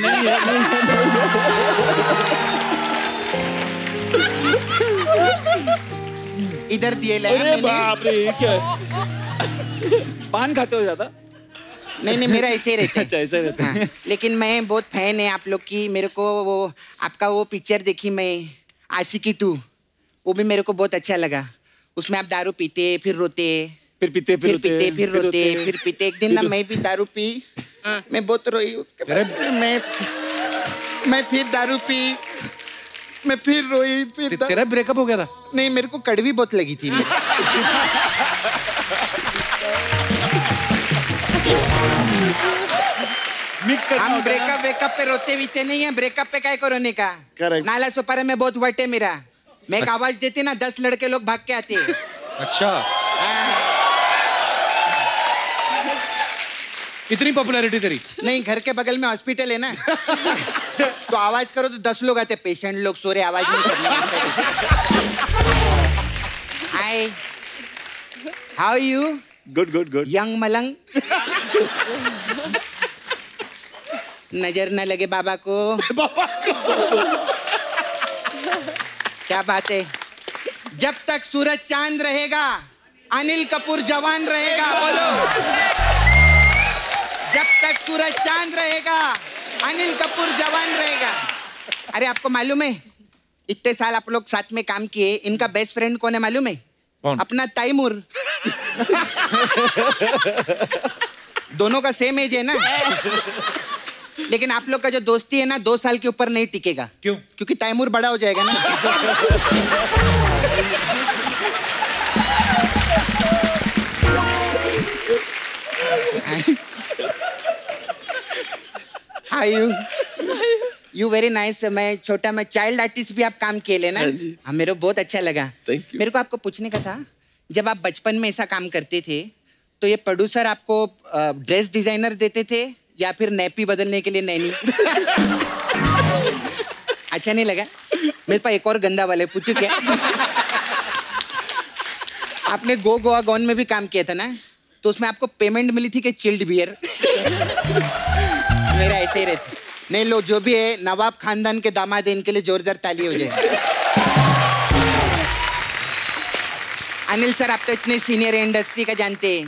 इधर दिए ले। अरे बाप रे, ये क्या है? पान खाते हो ज्यादा? नहीं मेरा ऐसे ही रहता है। अच्छा ऐसा रहता है। हाँ, लेकिन मैं बहुत फैन है आप लोग की। मेरे को वो आपका वो पिक्चर देखी मैं, आशिकी 2, वो भी मेरे को बहुत अच्छा लगा। उसमें आप दारू पीते फिर रोते, फिर पीते फिर रोते, फिर पीते। एक दिन ना मैं भी दारू पी, मैं बहुत रोई उसके बाद। मैं फिर दारू पी, मैं फिर रोई, फिर तेरा ब्रेकअप हो गया था? नहीं, मेरे को कड़वी बहुत लगी थी। मिक्स करना हम ब्रेकअप पे रोते बीते नहीं है, ब्रेकअप पे काय को रोने का। नाला सुपारा में बहुत वट है मेरा। मैं एक आवाज देती ना 10 लड़के लोग भाग के आते। अच्छा, इतनी पॉपुलैरिटी तेरी? नहीं, घर के बगल में हॉस्पिटल है ना, तो आवाज करो तो 10 लोग आते। पेशेंट लोग सो रहे, आवाज नहीं करनी। हाय, हाउ यू? गुड। यंग मलंग। नजर न लगे बाबा को। क्या बात है। जब तक सूरज चांद रहेगा अनिल कपूर जवान रहेगा। बोलो, जब तक सूरज चांद रहेगा अनिल कपूर जवान रहेगा। अरे आपको मालूम है इतने साल आप लोग साथ में काम किए, इनका बेस्ट फ्रेंड कौन है मालूम है? कौन? अपना तैमूर। दोनों का सेम एज है ना, लेकिन आप लोग का जो दोस्ती है ना 2 साल के ऊपर नहीं टिकेगा। क्यों? क्योंकि तैमूर बड़ा हो जाएगा ना। Hi you very nice. मैं चाइल्ड आर्टिस्ट भी आप काम किए लेना। हाँ, मेरे को बहुत अच्छा लगा। मेरे को आपको पूछने का था, जब आप बचपन में ऐसा काम करते थे तो ये प्रोड्यूसर आपको ड्रेस डिजाइनर देते थे या फिर नैपी बदलने के लिए नैनी? अच्छा नहीं लगा? मेरे पास एक और गंदा वाले, पूछू क्या? आपने गोवा गॉन में भी काम किया था ना, तो उसमें आपको पेमेंट मिली थी कि चिल्ड बियर? मेरा ऐसे ही रहता। नहीं लो, जो भी है नवाब खानदान के दामाद, इनके लिए जोरदार ताली हो जाए। अनिल सर, आप तो इतने सीनियर इंडस्ट्री का जानते हैं,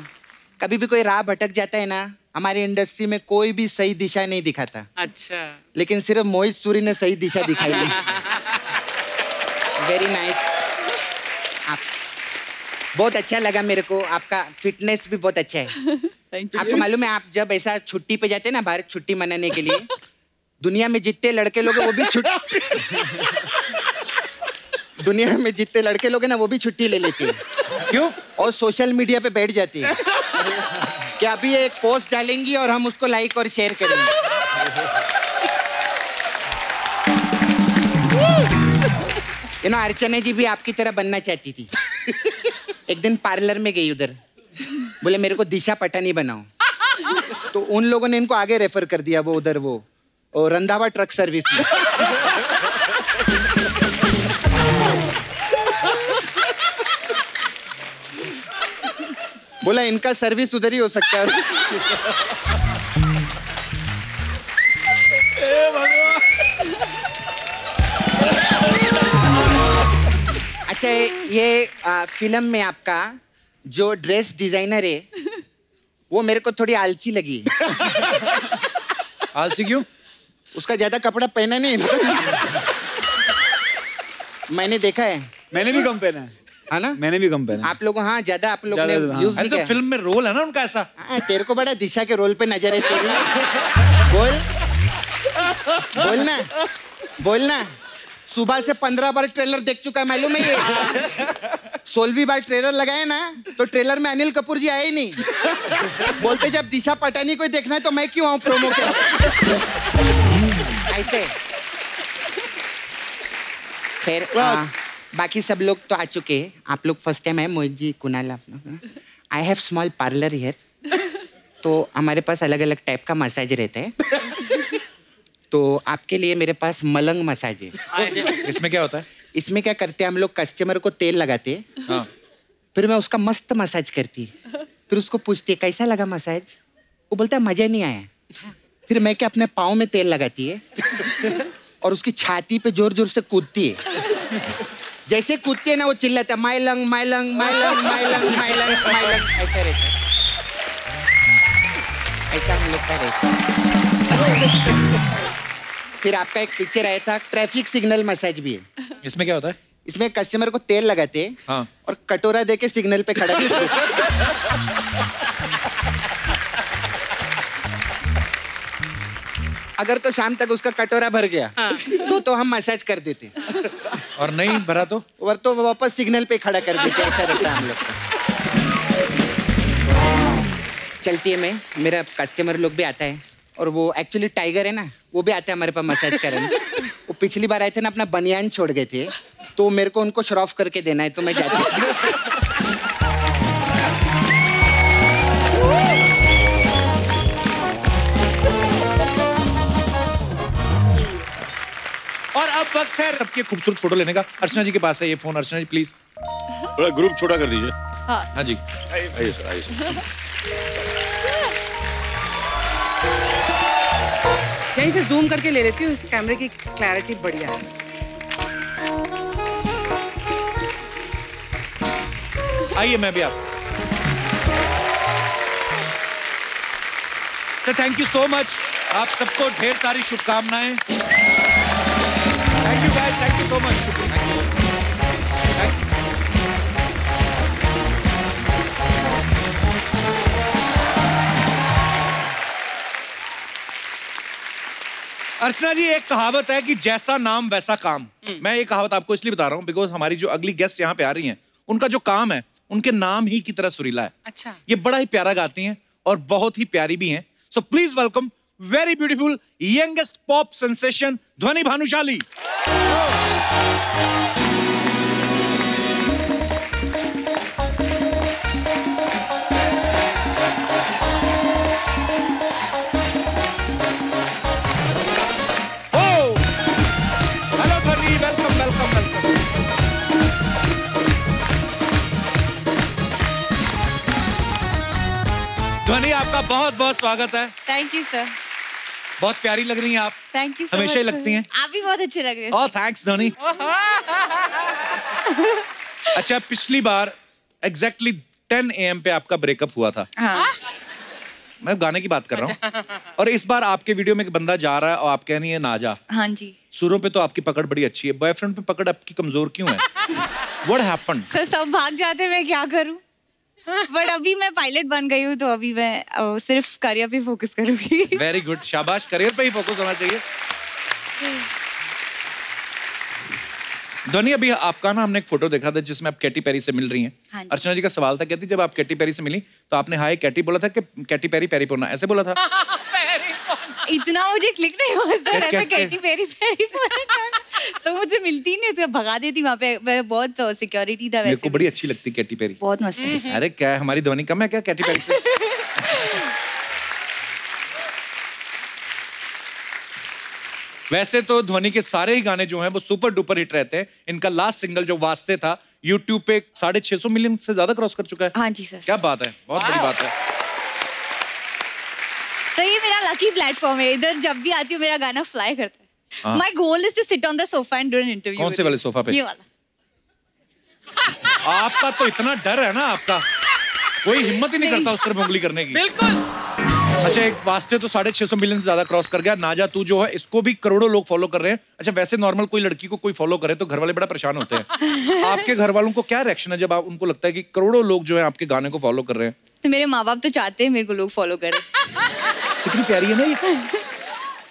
कभी भी कोई राह भटक जाता है ना, हमारी इंडस्ट्री में कोई भी सही दिशा नहीं दिखाता। अच्छा, लेकिन सिर्फ मोहित सूरी ने सही दिशा दिखाई थी। Very nice. आप बहुत अच्छा लगा मेरे को, आपका फिटनेस भी बहुत अच्छा है। आपको मालूम है, आप जब ऐसा छुट्टी पे जाते हैं ना, बाहर छुट्टी मनाने के लिए, दुनिया में जितने लड़के लोग हैं वो भी दुनिया में जितने लड़के लोग हैं ना वो भी छुट्टी ले लेते हैं। क्यों? और सोशल मीडिया पे बैठ जाती है कि अभी एक पोस्ट डालेंगी और हम उसको लाइक और शेयर करेंगे। यू नो, अर्चना जी भी आपकी तरह बनना चाहती थी। एक दिन पार्लर में गई, उधर बोले मेरे को दिशा पटानी बनाओ, तो उन लोगों ने इनको आगे रेफर कर दिया, वो उधर वो रंधावा ट्रक सर्विस में। बोला इनका सर्विस उधर ही हो सकता है। अच्छा, ये फिल्म में आपका जो ड्रेस डिजाइनर है वो मेरे को थोड़ी आलसी लगी। आलसी क्यों? उसका ज्यादा कपड़ा पहना नहीं। मैंने देखा है। मैंने भी कम पहना है ना? मैंने भी कम पहना। आप लोग, हाँ, ज्यादा आप लोग ने यूज नहीं किया। तो फिल्म में रोल है ना उनका ऐसा। हाँ, तेरे को बड़ा दिशा के रोल पे नजर है तेरी। बोलना। सुबह से 15 बार ट्रेलर देख चुका है, मालूम है ये? 16वीं बार ट्रेलर लगाया ना, तो ट्रेलर में अनिल कपूर जी आए ही नहीं। बोलते जब दिशा पटानी कोई देखना है तो मैं क्यों आऊं प्रोमो के? ऐसे। खैर, बाकी सब लोग तो आ चुके हैं। आप लोग फर्स्ट टाइम है, मोहित जी, कुणाल, आप लोग। I have small parlour here, तो हमारे पास अलग अलग टाइप का मसाज रहता है। तो आपके लिए मेरे पास मलंग मसाज है। इसमें क्या होता है? इसमें क्या करते हैं हम लोग, कस्टमर को तेल लगाते हैं, हाँ। फिर मैं उसका मस्त मसाज करती है, फिर उसको पूछती है कैसा लगा मसाज, वो बोलता है मजा नहीं आया। फिर मैं क्या अपने पाँव में तेल लगाती है और उसकी छाती पे जोर जोर से कूदती है। जैसे कूदती है ना, वो चिल्लाता है माइलंग माइलंग माइलंग माइलंग माइलंग माइलंग, ऐसा रहता है। ऐसा हम लोग का रहता। फिर आपका एक पिक्चर आया था ट्रैफिक सिग्नल मसाज भी है। इसमें क्या होता है? इसमें कस्टमर को तेल लगाते हैं हाँ। और कटोरा देके सिग्नल पे खड़ा करते हैं। अगर तो शाम तक उसका कटोरा भर गया तो हम मसाज कर देते, और नहीं भरा तो वापस सिग्नल पे खड़ा कर देते। ऐसा रहता है हम लोग का। चलती है मैं, मेरा कस्टमर लोग भी आता है और वो एक्चुअली टाइगर है ना, वो भी आता है हमारे पास मसाज करने। वो पिछली बार आए थे ना, अपना बनियान छोड़ गए थे, तो मेरे को उनको श्रॉफ करके देना है, तो मैं जाती हूँ। और अब वक्त है सबके खूबसूरत फोटो लेने का। अर्चना जी के पास है ये फोन। अर्चना जी प्लीज थोड़ा ग्रुप छोटा कर दीजिए। हाँ जी, आइए सर, आइए सर। यहीं से जूम करके ले लेती हूँ, इस कैमरे की क्लैरिटी बढ़िया है। आइए मैं भी आप। तो थैंक यू सो मच, आप सबको ढेर सारी शुभकामनाएं। Thank you guys, thank you so much. Archana ji, एक कहावत है कि जैसा नाम वैसा काम। मैं ये कहावत आपको इसलिए बता रहा हूँ बिकॉज हमारी जो अगली गेस्ट यहाँ पे आ रही हैं, उनका जो काम है उनके नाम ही की तरह सुरीला है। अच्छा। ये बड़ा ही प्यारा गाती हैं और बहुत ही प्यारी भी हैं। So please welcome very beautiful youngest pop sensation ध्वनि भानुशाली। ध्वनि, आपका बहुत बहुत स्वागत है। Thank you sir. बहुत प्यारी लग रही हैं आप। Thank you. हमेशा ही लगती हैं। आप भी बहुत अच्छे लग रहे हैं। ओह थैंक्स ध्वनि। अच्छा, पिछली बार एग्जैक्टली 10 AM पे आपका ब्रेकअप हुआ था। हाँ। मैं गाने की बात कर रहा हूँ। और इस बार आपके वीडियो में एक बंदा जा रहा है और आप कह रही है ना जा। हाँ जी। सुरों पे तो आपकी पकड़ बड़ी अच्छी है, बॉयफ्रेंड पे पकड़ आपकी कमजोर क्यों है? What happened? सर सब भाग जाते, मैं क्या करूं? बट अभी मैं पायलट बन गई हूँ, तो अभी मैं सिर्फ करियर पे फोकस करूंगी। वेरी गुड, शाबाश, करियर पे ही फोकस होना चाहिए। ध्वनि, अभी आपका ना हमने एक फोटो देखा था जिसमें आप कैटी पेरी से मिल रही हैं। हाँ जी। अर्चना जी का सवाल था, कहती जब आप कैटी पेरी से मिली तो आपने हाय कैटी बोला था कि कैटी पेरी पेरी पोना ऐसे बोला था? इतना मुझे क्लिक नहीं हुआ सर, ऐसे कैटी पेरी पेरी तो मुझे मिलती नहीं, तो भगा देती वहाँ पे। मैं बहुत सिक्योरिटी था वैसे। मेरे को बड़ी अच्छी लगती कैटी पेरी। बहुत मस्त है। अरे क्या है, हमारी ध्वनि कम है क्या कैटी पेरी से? वैसे तो ध्वनि के सारे ही गाने जो हैं वो सुपर डुपर हिट रहते हैं। इनका लास्ट सिंगल जो वास्ते था YouTube पे 650 मिलियन से ज्यादा क्रॉस कर चुका है। हाँ जी सर। क्या बात है, बहुत बड़ी बात है। सर ये मेरा लकी प्लेटफॉर्म है, इधर जब भी आती हूँ मेरा गाना फ्लाई करता है। My goal is to sit on the sofa and do an interview. कौन से वाले सोफा पे? ये वाला। आपका तो इतना डर है ना, आपका कोई हिम्मत ही नहीं करता उस तरफ उंगली करने की। बिल्कुल। अच्छा, एक वास्ते तो 650 मिलियन से ज्यादा क्रॉस कर गया। नाजा तू जो है इसको भी करोड़ों लोग फॉलो कर रहे हैं। अच्छा, वैसे नॉर्मल कोई लड़की को कोई फॉलो करे तो घर वाले बड़ा परेशान होते हैं। आपके घर वालों को क्या रिएक्शन है जब आप उनको लगता है कि करोड़ों लोग जो है आपके गाने को फॉलो कर रहे हैं? तो मेरे माँ बाप तो चाहते हैं मेरे को लोग फॉलो करें। कितनी प्यारी है ना ये।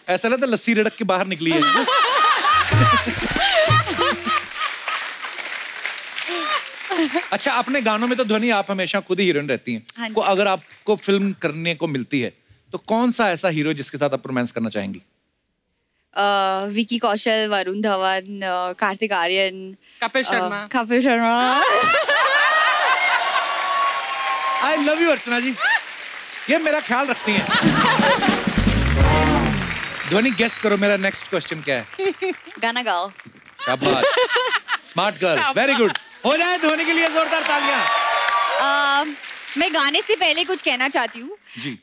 ऐसा लगता है लस्सी रड़क के बाहर निकली है। अच्छा, अपने गानों में तो ध्वनि आप हमेशा खुद ही हीरोइन रहती हैं। हाँ जी। को अगर आपको फिल्म करने को मिलती है तो कौन सा ऐसा हीरो जिसके साथ आप रोमांस करना चाहेंगी? Vicky Kaushal, Varun Dhawan, Kartik Aaryan, Kapil Sharma. Kapil Sharma. I love you Archana ji, ये मेरा ख्याल रखती हैं। ध्वनि, गेस करो मेरा नेक्स्ट क्वेश्चन क्या है? गाना गाओ। शाबाश, स्मार्ट गर्ल, वेरी गुड। हो जाए ध्वनि के लिए जोरदार तालियां। मैं गाने से पहले कुछ कहना चाहती हूँ जी।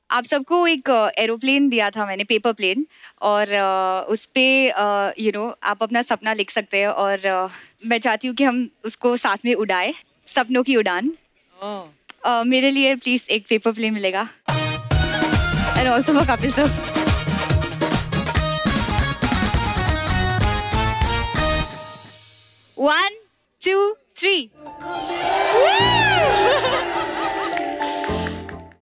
आप सबको एक एरोप्लेन दिया था मैंने, पेपर प्लेन, और उस पे आप अपना सपना लिख सकते हैं, और मैं चाहती हूँ कि हम उसको साथ में उड़ाए, सपनों की उड़ान। मेरे लिए प्लीज एक पेपर प्लेन मिलेगा। and also for Kapil sir. One, two, three.